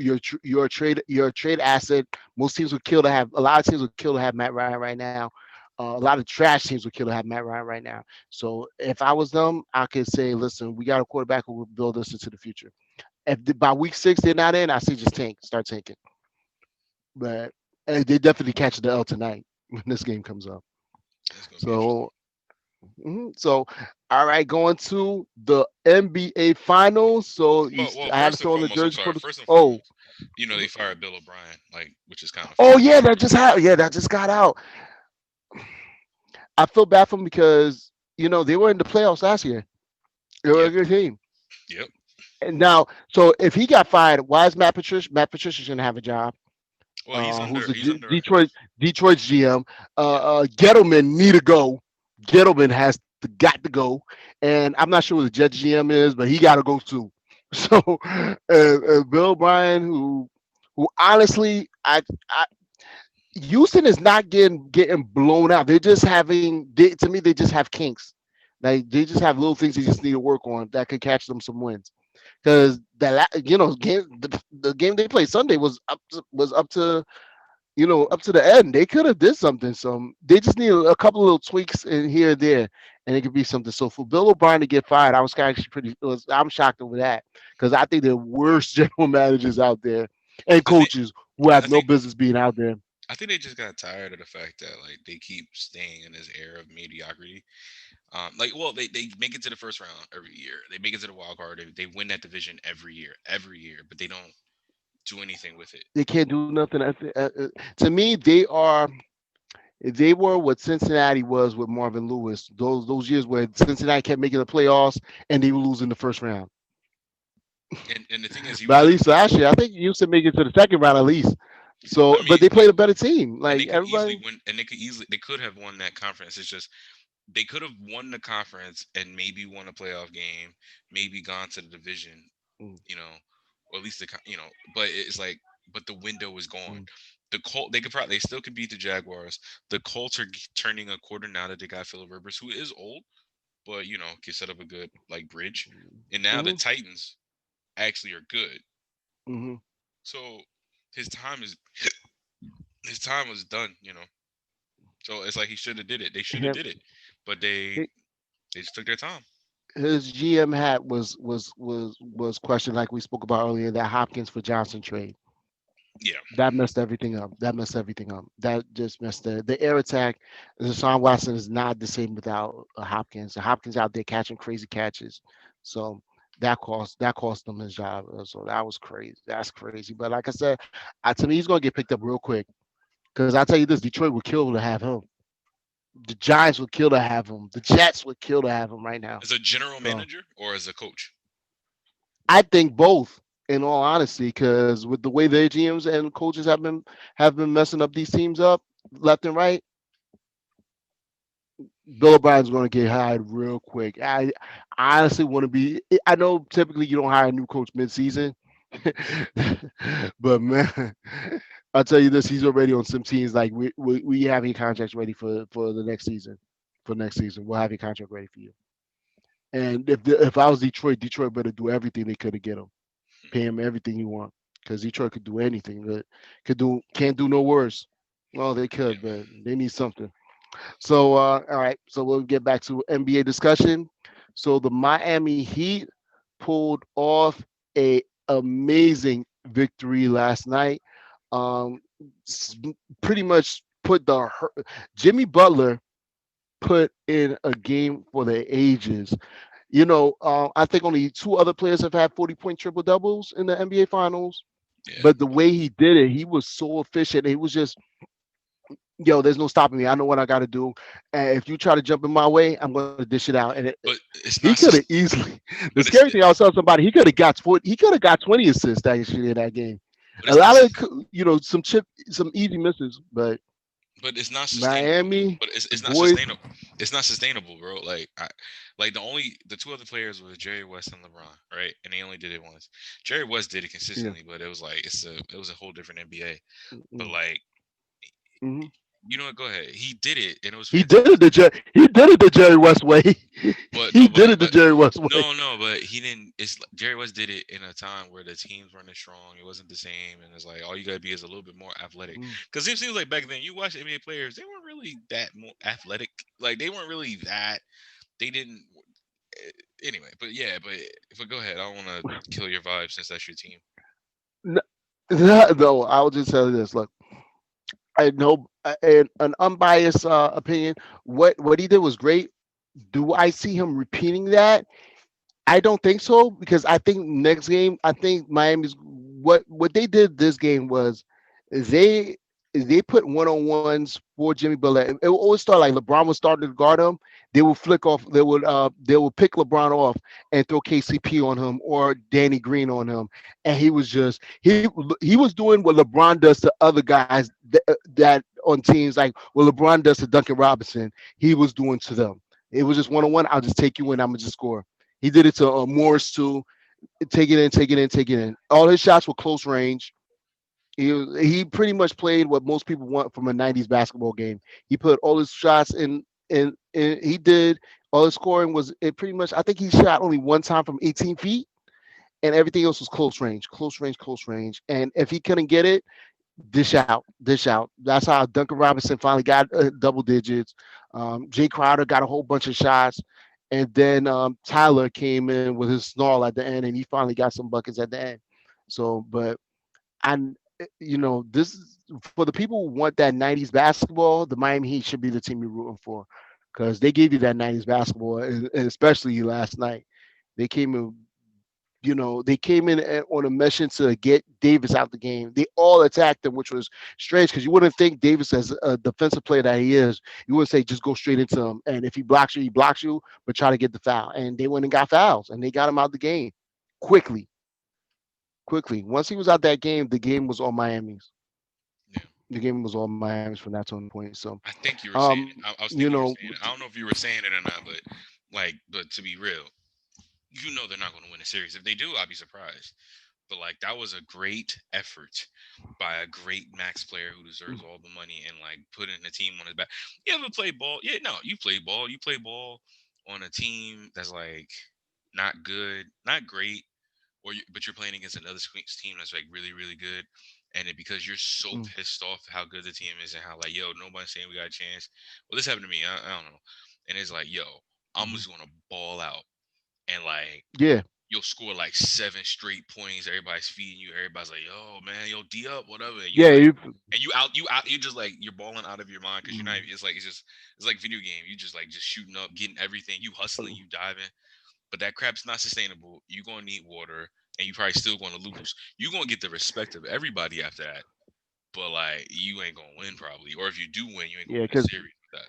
a trade asset. Most teams would kill to have a lot of teams would kill to have Matt Ryan right now. A lot of trash teams would kill to have Matt Ryan right now. So if I was them, I could say, listen, we got a quarterback who will build us into the future. By week 6 they're not in, I say just start tanking. But they definitely catch the L tonight when this game comes up. It's gonna be So interesting. So, all right, going to the NBA Finals. So Well, I had to first and throw on the foremost, I'm jersey sorry. for the. First and Oh, foremost, they fired Bill O'Brien, like, which is kind of oh funny. yeah, that just happened. Yeah, that just got out. I feel bad for them because they were in the playoffs last year. They were a Yep, good team. yep. And now, so if he got fired, why is Matt Patricia? Matt Patricia shouldn't have a job. Well, he's Who's under the he's under Detroit's GM? yeah. Gettleman need to go. Gettleman got to go, and I'm not sure what the Jets GM is, but he got to go too. So Bill O'Brien, who honestly, Houston is not getting blown out. They're just to me, they just have kinks. Like they just have little things they just need to work on that could catch them some wins. Because the game they played Sunday was up to the end. They could have did something. So they just need a couple of little tweaks in here and there, and it could be something. So for Bill O'Brien to get fired, I was actually I'm shocked over that because I think they're worst general managers out there and I think coaches who I have no think business being out there. I think they just got tired of the fact that, like, they keep staying in this era of mediocrity. Like, well, they make it to the first round every year. They make it to the wild card. They win that division every year, but they don't do anything with it. They can't do nothing. To me, they were what Cincinnati was with Marvin Lewis. Those years where Cincinnati kept making the playoffs and they were losing the first round. And the thing is, he But was at in. least last year, I think you used to make it to the second round at least. I So, but mean, they played a better team. and Like everybody. they could easily they could have won that conference. It's just they could have won the conference and maybe won a playoff game, maybe gone to the division, Mm, or at least But it's like, but the window is gone. mm, They still could beat the Jaguars. The Colts are turning a quarter now that they got Philip Rivers, who is old, but can set up a good, like, bridge. And now the mm, Titans actually are good. mm, So his time is his time was done. So it's like he should have did it. They should have him, did it, but they just took their time. his GM hat was questioned, like we spoke about earlier. That Hopkins for Johnson trade Yeah, that messed everything up. That just messed the air attack. Deshaun Watson is not the same without Hopkins. Hopkins out there catching crazy catches, so that cost him his job. So that was crazy. That's crazy. But like I said, to me, he's gonna get picked up real quick. Because I tell you this, Detroit would kill to have him. The Giants would kill to have him. The Jets would kill to have him right now. as a general So manager or as a coach. I think both, in all honesty, because with the way their GMs and coaches have been messing up these teams up left and right, Bill O'Brien's going to get hired real quick. I honestly want to be. I know typically you don't hire a new coach mid-season, but man, I'll tell you this: he's already on some teams. Like we have your contracts ready for the next season. For next season, we'll have your contract ready for you. And if I was Detroit better do everything they could to get him, pay him everything he want, because Detroit could do anything. But can't do no worse. Well, they Yeah, could, but they need something. So all right, so we'll get back to NBA discussion. So the Miami Heat pulled off a amazing victory last night. Um, Pretty much Jimmy Butler put in a game for the ages. I think only two other players have had 40-point triple doubles in the NBA Finals. yeah. But the way he did it, he was so efficient. He was just, yo, there's no stopping me. I know what I got to do. And if you try to jump in my way, I'm going to dish it out. And But it's he not. could have easily. The But it's scary thing, I was telling somebody, he could have got 20 assists actually in that game. but A it's not. lot of, some easy misses, but But it's not sustainable. Miami, But the it's not boys, sustainable. It's not sustainable, bro. Like the two other players was Jerry West and LeBron, right? And they only did it once. Jerry West did it yeah. consistently, but it was a whole different NBA. But, Mm-hmm. like, Mm-hmm. you know what? Go ahead. He did it, and it was He did it fantastic. he did it the Jerry West way. But He no, did it the Jerry West way. but he didn't. Jerry West did it in a time where the teams weren't as strong. It wasn't the same, and it's like all you gotta be is a little bit more athletic. Mm. Because it seems like back then you watch NBA players, they weren't really that more athletic. Like, they weren't really that. They didn't. Anyway, but yeah, but go ahead. I don't want to kill your vibe since that's your team. No, no, I'll just tell you this. Look, I know an unbiased opinion. What he did was great. Do I see him repeating that? I don't think so because I think next game, I think Miami's what they did this game was they they put one on ones for Jimmy Butler. It would always start like LeBron was starting to guard him. They would flick off. They would pick LeBron off and throw KCP on him or Danny Green on him, and he was just he was doing what LeBron does to other guys that on teams like what LeBron does to Duncan Robinson. He was doing to them. It was just one on one. I'll just take you in. I'm gonna just score. He did it to Morris too. Take it in, take it in, take it in. All his shots were close range. He pretty much played what most people want from a '90s basketball game. He put all his shots in he did all his scoring was it pretty much. I think he shot only one time from 18 feet, and everything else was close range, close range, close range. And if he couldn't get it, dish out, dish out. That's how Duncan Robinson finally got double digits. Jay Crowder got a whole bunch of shots, and then Tyler came in with his snarl at the end, and he finally got some buckets at the end. So, but and this for the people who want that '90s basketball, the Miami Heat should be the team you're rooting for because they gave you that '90s basketball, and especially last night. They came in they came in on a mission to get Davis out the game. They all attacked him, which was strange because you wouldn't think Davis, as a defensive player that he is, you wouldn't say just go straight into him. And if he blocks you, but try to get the foul. And they went and got fouls, and they got him out the game quickly, quickly. Once he was out that game, the game was all Miami's. Yeah. The game was all Miami's from that point. So, I think you were saying it. I was you thinking you were know, saying it. I don't know if you were saying it or not, but but to be real, they're not going to win a series. If they do, I'll be surprised. But that was a great effort by a great max player who deserves all the money and putting the team on his back. You ever play ball? Yeah, no, you play ball. You play ball on a team that's not good, not great, but you're playing against another team that's really really good, and because you're so mm, pissed off how good the team is and how nobody's saying we got a chance. Well, this happened to me. I don't know, and it's I'm mm, just gonna ball out and yeah, you'll score 7 straight points. Everybody's feeding you. Everybody's like, "Yo, man, yo, D up, whatever." And yeah, you just you're balling out of your mind because you're not. mm, It's like video game. You just shooting up, getting everything. You hustling, you diving. But that crap's not sustainable. You're gonna need water, and you probably still gonna lose. You're gonna get the respect of everybody after that, but you ain't gonna win probably. Or if you do win, you ain't gonna yeah, win a because series with that.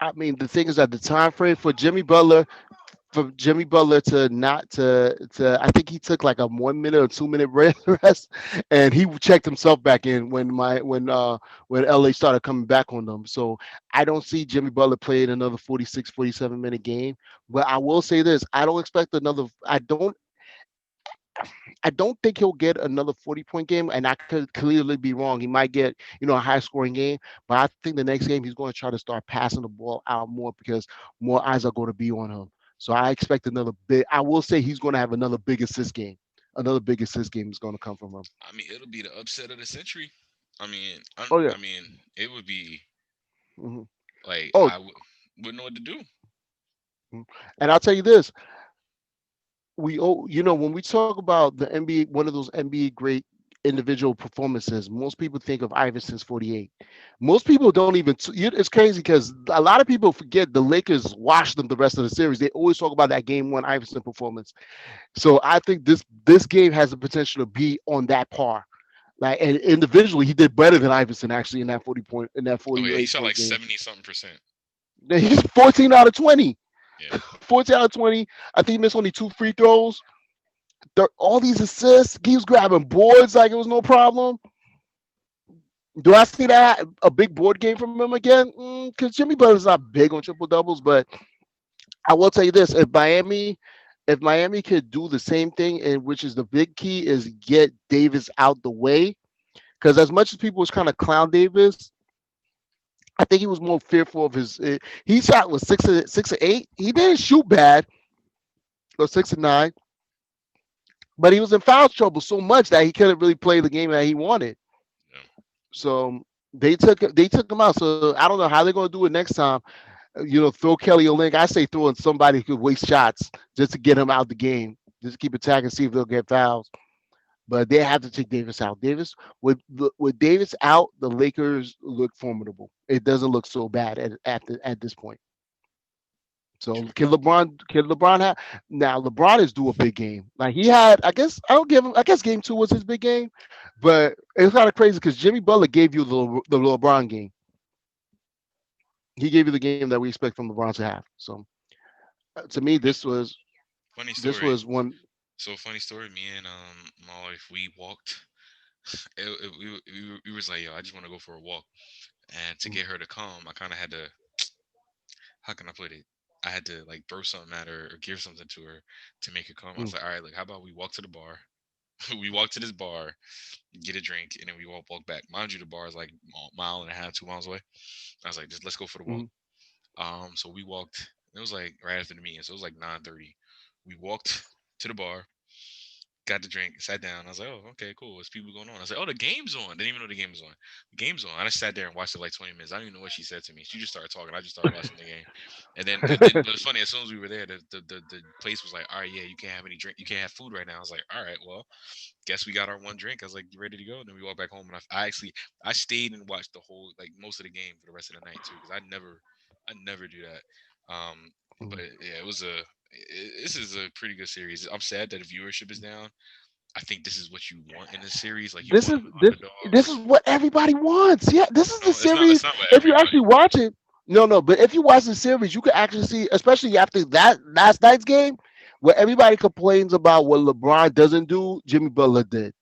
I mean the thing is that the time frame for Jimmy Butler to not to I think he took like a 1 minute or 2 minute rest, and he checked himself back in when LA started coming back on them. So I don't see Jimmy Butler playing another 46, 47 minute game. But I will say this: I don't expect another. I don't think he'll get another 40-point game, and I could clearly be wrong. He might get a high scoring game, but I think the next game he's going to try to start passing the ball out more because more eyes are going to be on him. So I expect another big. I will say he's going to have another big assist game. Another big assist game is going to come from him. I mean, it'll be the upset of the century. I mean, Oh yeah. it would be hmm Oh, wouldn't know what to do. mhm. And I'll tell you this: when we talk about the NBA, one of those NBA great individual performances, most people think of Iverson's 48. Most people don't even. It's crazy because a lot of people forget the Lakers washed them the rest of the series. They always talk about that game one Iverson performance. So I think this game has the potential to be on that par. Like, and individually, he did better than Iverson actually in that Oh yeah, he 48 shot point game. 70 something percent. He's 14 out of 20. Yeah, 14 out of 20. I think he missed only two free throws. All these assists, he was grabbing boards like it was no problem. Do I see that a big board game from him again? Because Jimmy Butler's not big on triple doubles, but I will tell you this: if Miami could do the same thing, and which is the big key, is get Davis out the way. Because as much as people was kind of clown Davis, I think he was more fearful of his. He shot was 6 or 8. He didn't shoot bad, or 6 or 9, but he was in foul trouble so much that he couldn't really play the game that he wanted. yeah. So they took him out. So I don't know how they're gonna do it next time. Throw Kelly Olynyk. I say throwing somebody who could waste shots just to get him out the game. Just keep attacking, see if they'll get fouls. But they have to take Davis out. With Davis out, the Lakers look formidable. It doesn't look so bad at this point. So True. can LeBron have now LeBron is due a big game. Like he had, I guess I don't give him. I guess game two was his big game, but it's kind of crazy because Jimmy Butler gave you the LeBron game. He gave you the game that we expect from LeBron to have. So to me, Me- Funny this story. was one. So funny story. Me and my wife, we walked. We was like, yo, I just want to go for a walk, and to Mm, get her to come, I kind of had to. How can I put it? I had to like throw something at her or give something to her to make her come. I was mm, like, all right, like how about we walk to the bar? We walk to this bar, get a drink, and then we walk back. Mind you, the bar is like a mile and a half, 2 miles away. I was like, just let's go for the walk. mm, So we walked. It was like right after the meeting, so it was like 9:30. We walked to the bar, got the drink, sat down. I was like, oh, okay, cool. What's people going on? I was like, oh, the game's on. Didn't even know the game was on. The game's on. I just sat there and watched it like 20 minutes. I don't even know what she said to me. She just started talking. I just started watching the game. And then but it's funny. As soon as we were there, the place was like, all right, yeah, you can't have any drink. You can't have food right now. I was like, all right, well, guess we got our one drink. I was like, you ready to go? And then we walked back home. And I actually I stayed and watched the whole like most of the game for the rest of the night too because I never do that. Um, but mm. yeah, this is a pretty good series. I'm sad that the viewership is down. I think this is what you want in a series. Like you This want is this is underdogs. what everybody wants. Yeah, this is the No, it's not. It's series. not what If you actually everybody. watch it, no, but if you watch the series, you can actually see, especially after that last night's game, where everybody complains about what LeBron doesn't do, Jimmy Butler did.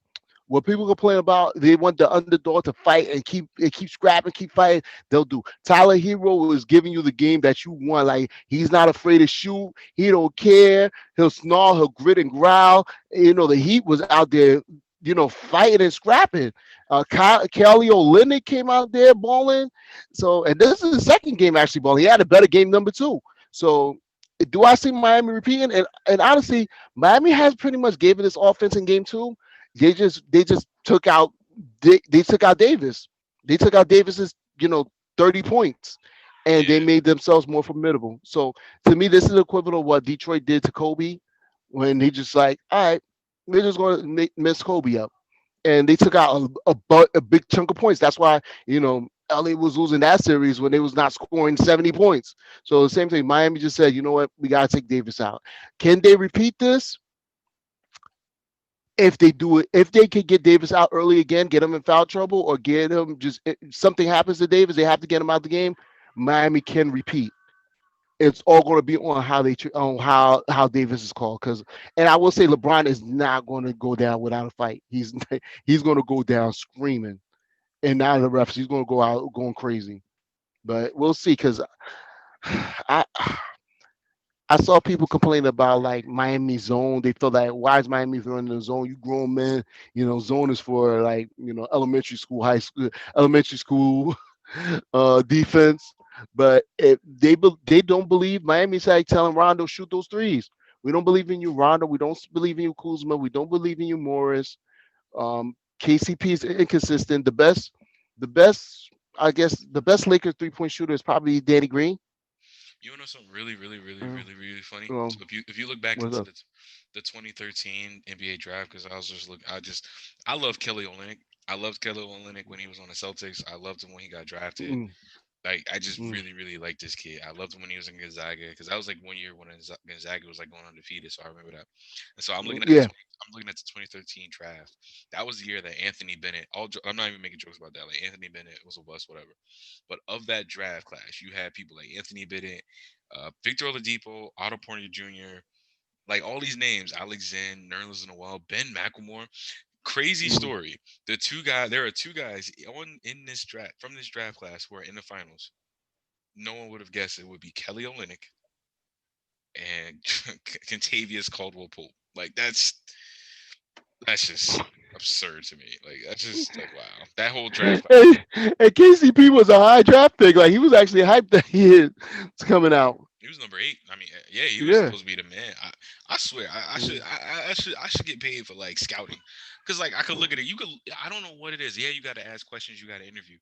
What people complain about, they want the underdog to fight and keep scrapping, keep fighting. They'll do. Tyler Hero is giving you the game that you want. Like he's not afraid to shoot. He don't care. He'll snarl. He'll grit and growl. You know the Heat was out there, fighting and scrapping. Kelly Olynyk came out there balling. So, and this is the second game actually balling. He had a better game number two. So, do I see Miami repeating? And honestly, Miami has pretty much gave it this offense in game two. They just they took out Davis. They took out Davis's 30 points, and they Yeah, made themselves more formidable. So to me, this is equivalent of what Detroit did to Kobe when they just like, all right, we're just going to miss Kobe up, and they took out a big chunk of points. That's why LA was losing that series when they was not scoring 70 points. So the same thing. Miami just said, you know what, we gotta take Davis out. Can they repeat this? If they do it, if they could get Davis out early again, get him in foul trouble, or get him just something happens to Davis, they have to get him out the game. Miami can repeat. It's all going to be on how on how Davis is called. Because, and I will say, LeBron is not going to go down without a fight. He's going to go down screaming, and now the refs, he's going to go out going crazy. But we'll see. Because I I saw people complain about like Miami zone. They feel like, why is Miami throwing the zone? You grown men, zone is for like elementary school, high school, elementary school defense. But if they don't believe, Miami's like telling Rondo, shoot those threes. We don't believe in you, Rondo. We don't believe in you, Kuzma. We don't believe in you, Morris. KCP is inconsistent. The best, I guess, the best Lakers 3-point shooter is probably Danny Green. you wanna know something really, really, really, Uh, really, really funny? well, So if you look back what's into up? the 2013 NBA draft, because I was just look, I love Kelly Olynyk. I loved Kelly Olynyk when he was on the Celtics. I loved him when he got drafted. Mm, Like I just mm, really, really liked this kid. I loved him when he was in Gonzaga because that was like one year when Gonzaga was like going undefeated. So I remember that. And so yeah. I'm looking at the 2013 draft. That was the year that Anthony Bennett. I'm not even making jokes about that. Like Anthony Bennett was a bust, whatever. But of that draft class, you had people like Anthony Bennett, Victor Oladipo, Otto Porter Jr., like all these names, Alex Zen, Nerlens Noel, Ben McLemore. Crazy Mm, story. There are two guys on in this draft from this draft class who are in the finals. No one would have guessed it would be Kelly Olynyk and Contavious Caldwell Pope. Like that's just absurd to me. Like that's just like wow. That whole draft class. and KCP was a high draft pick. Like he was actually hyped that he is coming out. He was number 8. I mean, yeah, he was Yeah. supposed to be the man. I swear, Mm, I should get paid for like scouting, because like I could look at it. You could, I don't know what it is. Yeah, you got to ask questions, you got to interview,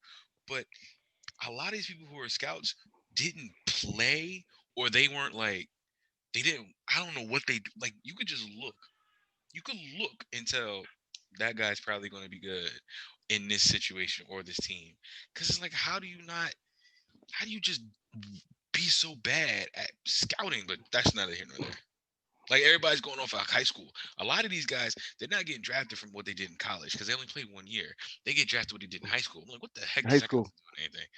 but a lot of these people who are scouts didn't play, or they weren't like they didn't. I don't know what they do. Like you could just look. You could look and tell that guy's probably going to be good in this situation or this team, because it's like how do you not? How do you just be so bad at scouting, but that's neither here nor there. Like everybody's going off of high school. A lot of these guys, they're not getting drafted from what they did in college because they only played 1 year. They get drafted what they did in high school. I'm like, what the heck High does that got school. to do with anything?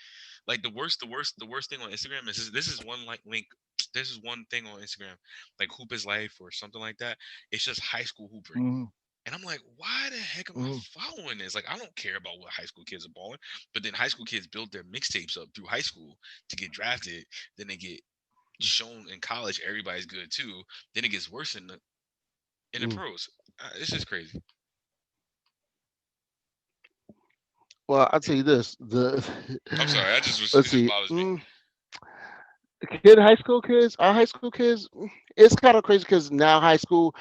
Like the worst thing on Instagram is this is one like link. This is one thing on Instagram, like Hoop is Life or something like that. It's just high school hooping. Mm, And I'm like, why the heck am I mm, following this? Like, I don't care about what high school kids are balling, but then high school kids build their mixtapes up through high school to get drafted. Then they get shown in college. Everybody's good too. Then it gets worse in the mm. pros. It's just crazy. Well, I'll tell you this: the I'm sorry. I just was. let's It just see, bothers me. high school kids, our high school kids, it's kind of crazy because now high school.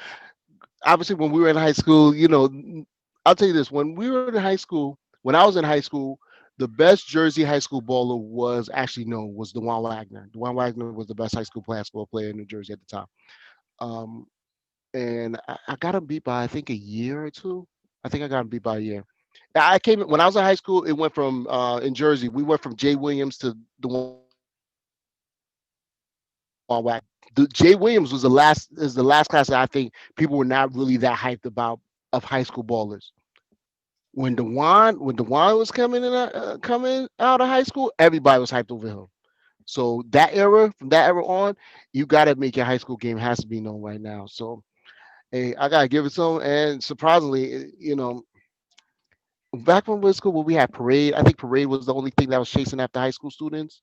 Obviously, when we were in high school, I'll tell you this: when we were in high school, when I was in high school, the best Jersey high school baller was actually known was Dewan Wagner. Dewan Wagner was the best high school basketball player in New Jersey at the time. Um, and I got him beat by I think a year or two. I think I got him beat by a year. I came when I was in high school. It went from in Jersey. We went from Jay Williams to Dewan Wagner. The Jay Williams was the last class that I think people were not really that hyped about of high school ballers. When Dewan was coming out of high school, everybody was hyped over him. So from that era on, you got to make your high school game has to be known right now. So hey, I gotta give it to him. And surprisingly, back when we were in school, when we had parade, I think parade was the only thing that was chasing after high school students.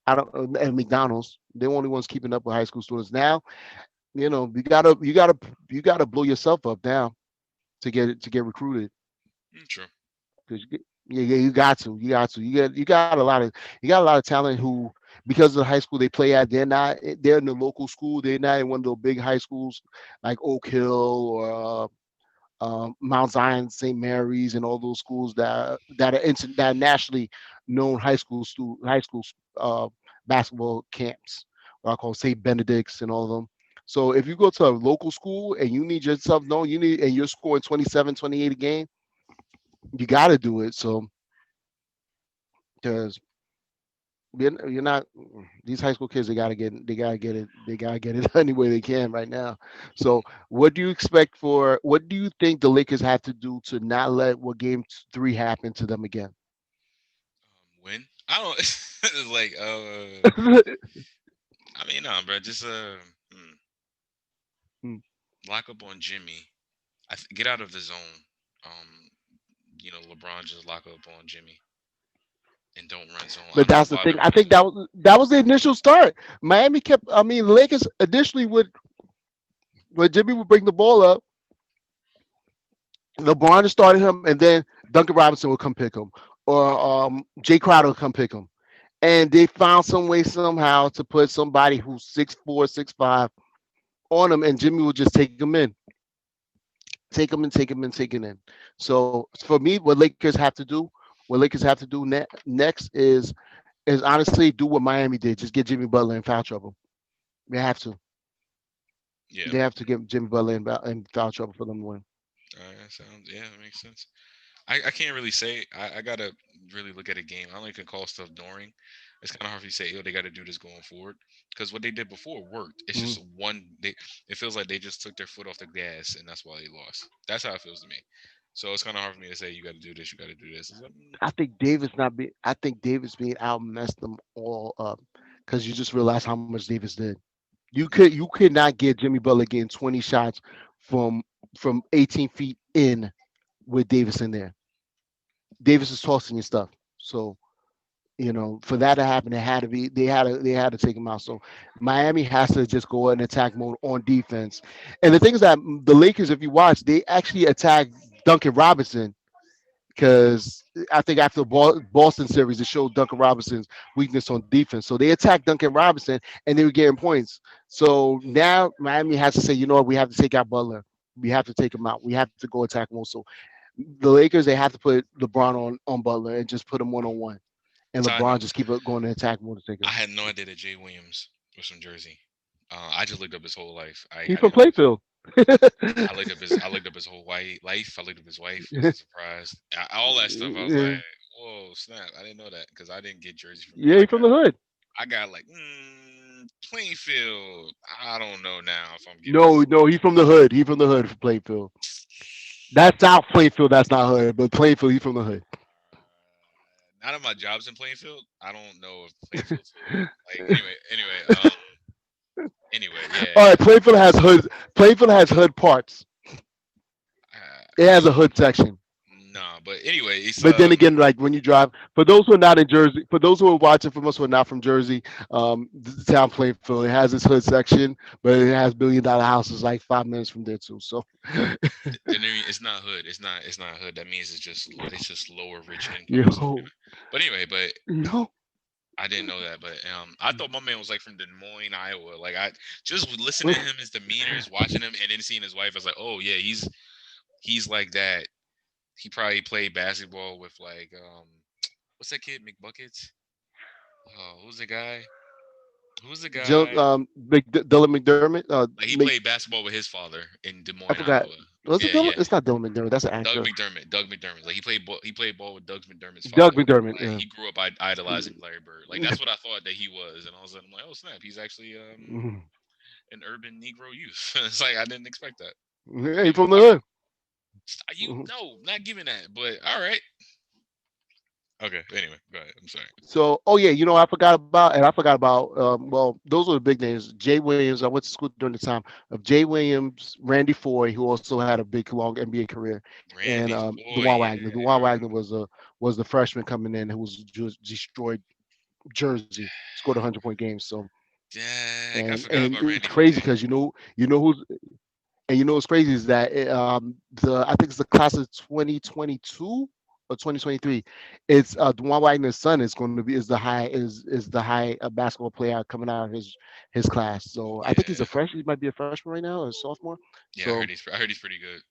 I don't and McDonald's. They're the only ones keeping up with high school students. Now, you gotta blow yourself up now to get recruited. True. 'Cause yeah, you got a lot of talent who because of the high school they play at, they're in the local school. They're not in one of the big high schools like Oak Hill or Mount Zion, St. Mary's, and all those schools that are nationally known high school basketball camps. What I call St. Benedict's and all of them. So if you go to a local school and you need yourself known, and you're scoring 27, 28 a game, you got to do it. So because you're not these high school kids, they gotta get it any way they can right now. So what do you think the Lakers have to do to not let what game 3 happen to them again? When I don't. It's like I mean, no, bro. Just Mm. lock up on Jimmy. Get out of the zone. Um, LeBron just lock up on Jimmy and don't run zone. I But don't know that's the why they're thing. I running think zone. that was the initial start. The Lakers initially would when Jimmy would bring the ball up, LeBron would started him, and then Duncan Robinson would come pick him, or Jay Crowder would come pick him. And they found some way somehow to put somebody who's 6'4", 6'5" on him, and Jimmy would just take him in, take him and take him and take him in. So for me, what Lakers have to do next is honestly do what Miami did, just get Jimmy Butler in foul trouble. They have to. Yeah, They have to get Jimmy Butler in foul trouble for them to win. that sounds. Yeah, that makes sense. I can't really say. I gotta really look at a game. I only can call stuff during. It's kind of hard for you to say, yo, they got to do this going forward because what they did before worked. It's Mhm. just one. It feels like they just took their foot off the gas, and that's why they lost. That's how it feels to me. So it's kind of hard for me to say you got to do this, you got to do this. It's like, I think Davis being out messed them all up because you just realize how much Davis did. You could not get Jimmy Butler getting 20 shots from from 18 feet in with Davis in there. Davis is tossing your stuff. So for that to happen, they had to take him out. So Miami has to just go in attack mode on defense. And the thing is that the Lakers, if you watch, they actually attacked Duncan Robinson because I think after the Boston series, it showed Duncan Robinson's weakness on defense. So they attacked Duncan Robinson and they were getting points. So now Miami has to say, you know what, we have to take out Butler. We have to take him out. We have to go attack him also. The Lakers, they have to put LeBron on Butler and just put him 1-on-1. And side LeBron note, just keep it going to attack mode to take I him. had no idea that Jay Williams was from Jersey. I just looked up his whole life. He's I from didn't know. Playfield. I looked up his whole life. I looked up his wife. Was a surprise. All that stuff. I was like, whoa, snap! I didn't know that because I didn't get Jersey from. Yeah, I he's from got the hood. I got like Plainfield. I don't know now if I'm giving No, this. no, he's from the hood. He's from the hood for Plainfield. That's South Plainfield. That's not hood, but Plainfield. He's from the hood. Now that my job's in Plainfield, I don't know if Plainfield's hood. Like anyway, yeah. All right, Plainfield has hood. Plainfield has hood parts. It has a So hood section. nah, but anyway, it's But then again, like when you drive, for those who are not in Jersey, for those who are watching from us who are not from Jersey, the town Plainfield, it has its hood section, but it has $1 billion houses like 5 minutes from there too. So, then it's not hood. It's not hood. That means it's just lower rich income. So yo, but anyway, but no, I didn't know that. But I thought my man was like from Des Moines, Iowa. Like I just listening to him, his demeanors, watching him, and then seeing his wife. I was like, oh yeah, he's like that. He probably played basketball with like what's that kid McBuckets? Oh, who's the guy? Who's the guy? Dylan McDermott. Like he played basketball with his father in Des I Moines, forgot. Iowa. Was it Yeah, Dylan? yeah. It's not Dylan McDermott. That's an Doug actor. McDermott. Doug McDermott. Like he played ball with Doug McDermott's Doug father. McDermott. Like Yeah. he grew up idolizing Larry Bird. Like that's what I thought that he was, and all of a sudden I'm like, oh snap, he's actually Mhm. an urban Negro youth. It's like I didn't expect that. Yeah, he Anyway, from the hood. you Mhm. no, not giving that, but all right. Okay. Anyway, go ahead. I'm sorry. So, oh yeah, I forgot about, and I forgot about. Well, those were the big names. Jay Williams. I went to school during the time of Jay Williams, Randy Foy, who also had a big, long NBA career, and Randy Foy. Dewan Wagner. Yeah. Dewan Wagner was the freshman coming in who was just destroyed Jersey, scored 100-point games. So, Dag, I and forgot about it's Randy Foy. crazy because who's and what's crazy is that I think it's the class of 2022 or 2023. It's Dewan Wagner's son is going to be is the high basketball player coming out of his class. So I think he's a Yeah. fresh. He might be a freshman right now, or a sophomore. Yeah. I So heard he's pretty good.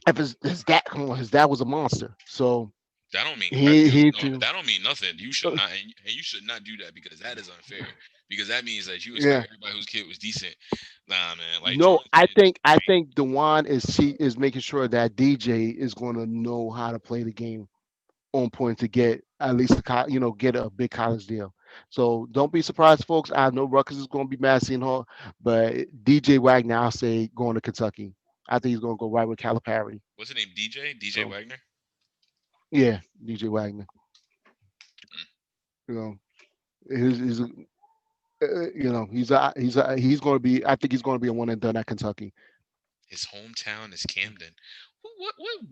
if his dad was a monster. So That don't mean he no. too. That don't mean nothing. You should not, and you should not do that because that is unfair. Because that means that you expect Yeah. everybody whose kid was decent. Nah, man. Like No, Jordan's I kid. think I think Dewan is making sure that DJ is going to know how to play the game on point to get at least get a big college deal. So don't be surprised, folks. I know Rutgers is going to be mad seeing her, but DJ Wagner, I'll say going to Kentucky. I think he's going to go right with Calipari. What's his name? DJ. DJ So Wagner. yeah, DJ Wagner. Mm. You know, he's going to be. I think he's going to be a one and done at Kentucky. His hometown is Camden.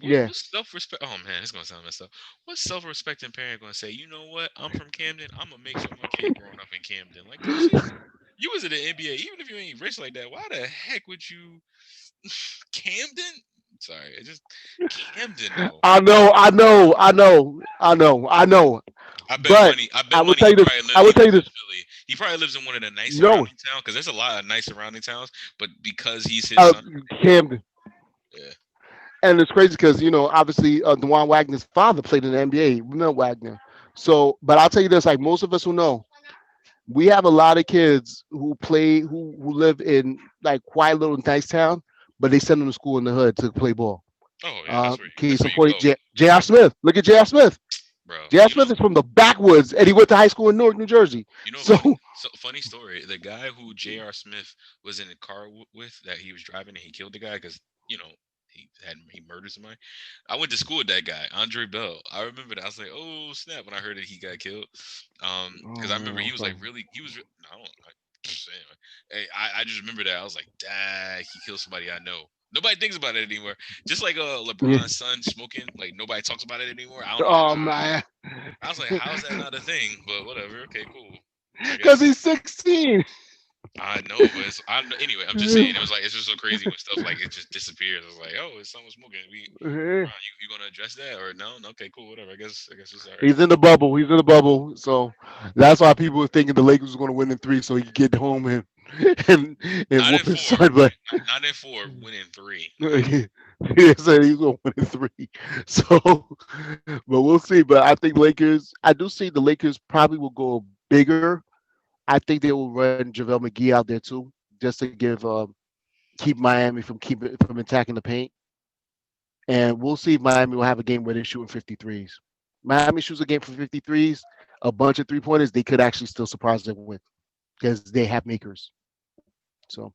Yeah. What self respect? Oh man, it's gonna sound messed up. What self respecting parent gonna say? You know what? I'm from Camden. I'm gonna make sure my kid growing up in Camden. Like, cause you was in the NBA. Even if you ain't rich like that, why the heck would you Camden? Sorry, it just Camden though. I know. I bet But money. I I bet will money. tell He you this. probably I will tell you lives in this. Philly. He probably lives in one of the nice No, surrounding towns because there's a lot of nice surrounding towns. But because he's his uh, son, Camden. yeah. And it's crazy because obviously Dewan Wagner's father played in the NBA. Remember Wagner. So, but I'll tell you this: like most of us who know, we have a lot of kids who play who live in like quiet little nice town, but they send them to school in the hood to play ball. Oh yeah, that's where Case in you point, go, J.R. Smith. Look at J.R. Smith. bro. J.R. Smith is from the backwoods, and he went to high school in Newark, New Jersey. So, Funny story. The guy who J.R. Smith was in the car with that he was driving and he killed the guy because you know he murdered somebody. I went to school with that guy, Andre Bell. I remember that. I was like, oh snap, when I heard that he got killed. Because I oh remember man, he I'm was like sorry. really. He was. I don't. Anyway, hey, I just remember that. I was like, dang, he killed somebody I know. Nobody thinks about it anymore. Just like Yeah. LeBron's son smoking, like nobody talks about it anymore. I don't know Oh why. man, I was like, how is that not a thing? But whatever. Okay, cool. I because guess he's 16. I know, but anyway. I'm just saying it was like it's just so crazy when stuff like it just disappears. I was like, oh, it's someone smoking. Yeah. LeBron, you gonna address that or no? Okay, cool, whatever. I guess it's all right. He's in the bubble. He's in the bubble. So that's why people were thinking the Lakers was going to win in three, so he could get home and and Not in whoop his four. son. But Not in four. Winning three. No. he said he's going to win in three. So, but we'll see. But I think Lakers. I do see the Lakers probably will go bigger. I think they will run JaVale McGee out there too, just to keep Miami from attacking the paint. And we'll see if Miami will have a game where they're shooting 53s. Miami shoots a game for 53s. a bunch of 3 pointers, they could actually still surprise and win because they have makers. So,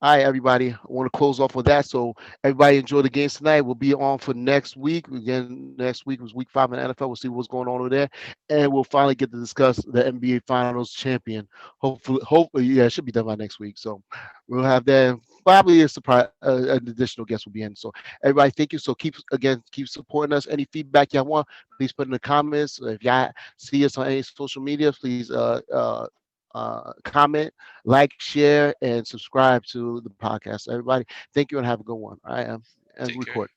all right, everybody. I want to close off with that. So, everybody enjoy the games tonight. We'll be on for next week. Again, next week was week 5 in the NFL. We'll see what's going on over there, and we'll finally get to discuss the NBA Finals champion. Hopefully, yeah, it should be done by next week. So, we'll have that. Probably a surprise, an additional guest will be in. So, everybody, thank you. So, keep supporting us. Any feedback y'all want, please put in the comments. If y'all see us on any social media, please comment, like, share, and subscribe to the podcast. Everybody, thank you and have a good one. I am and Take care. record.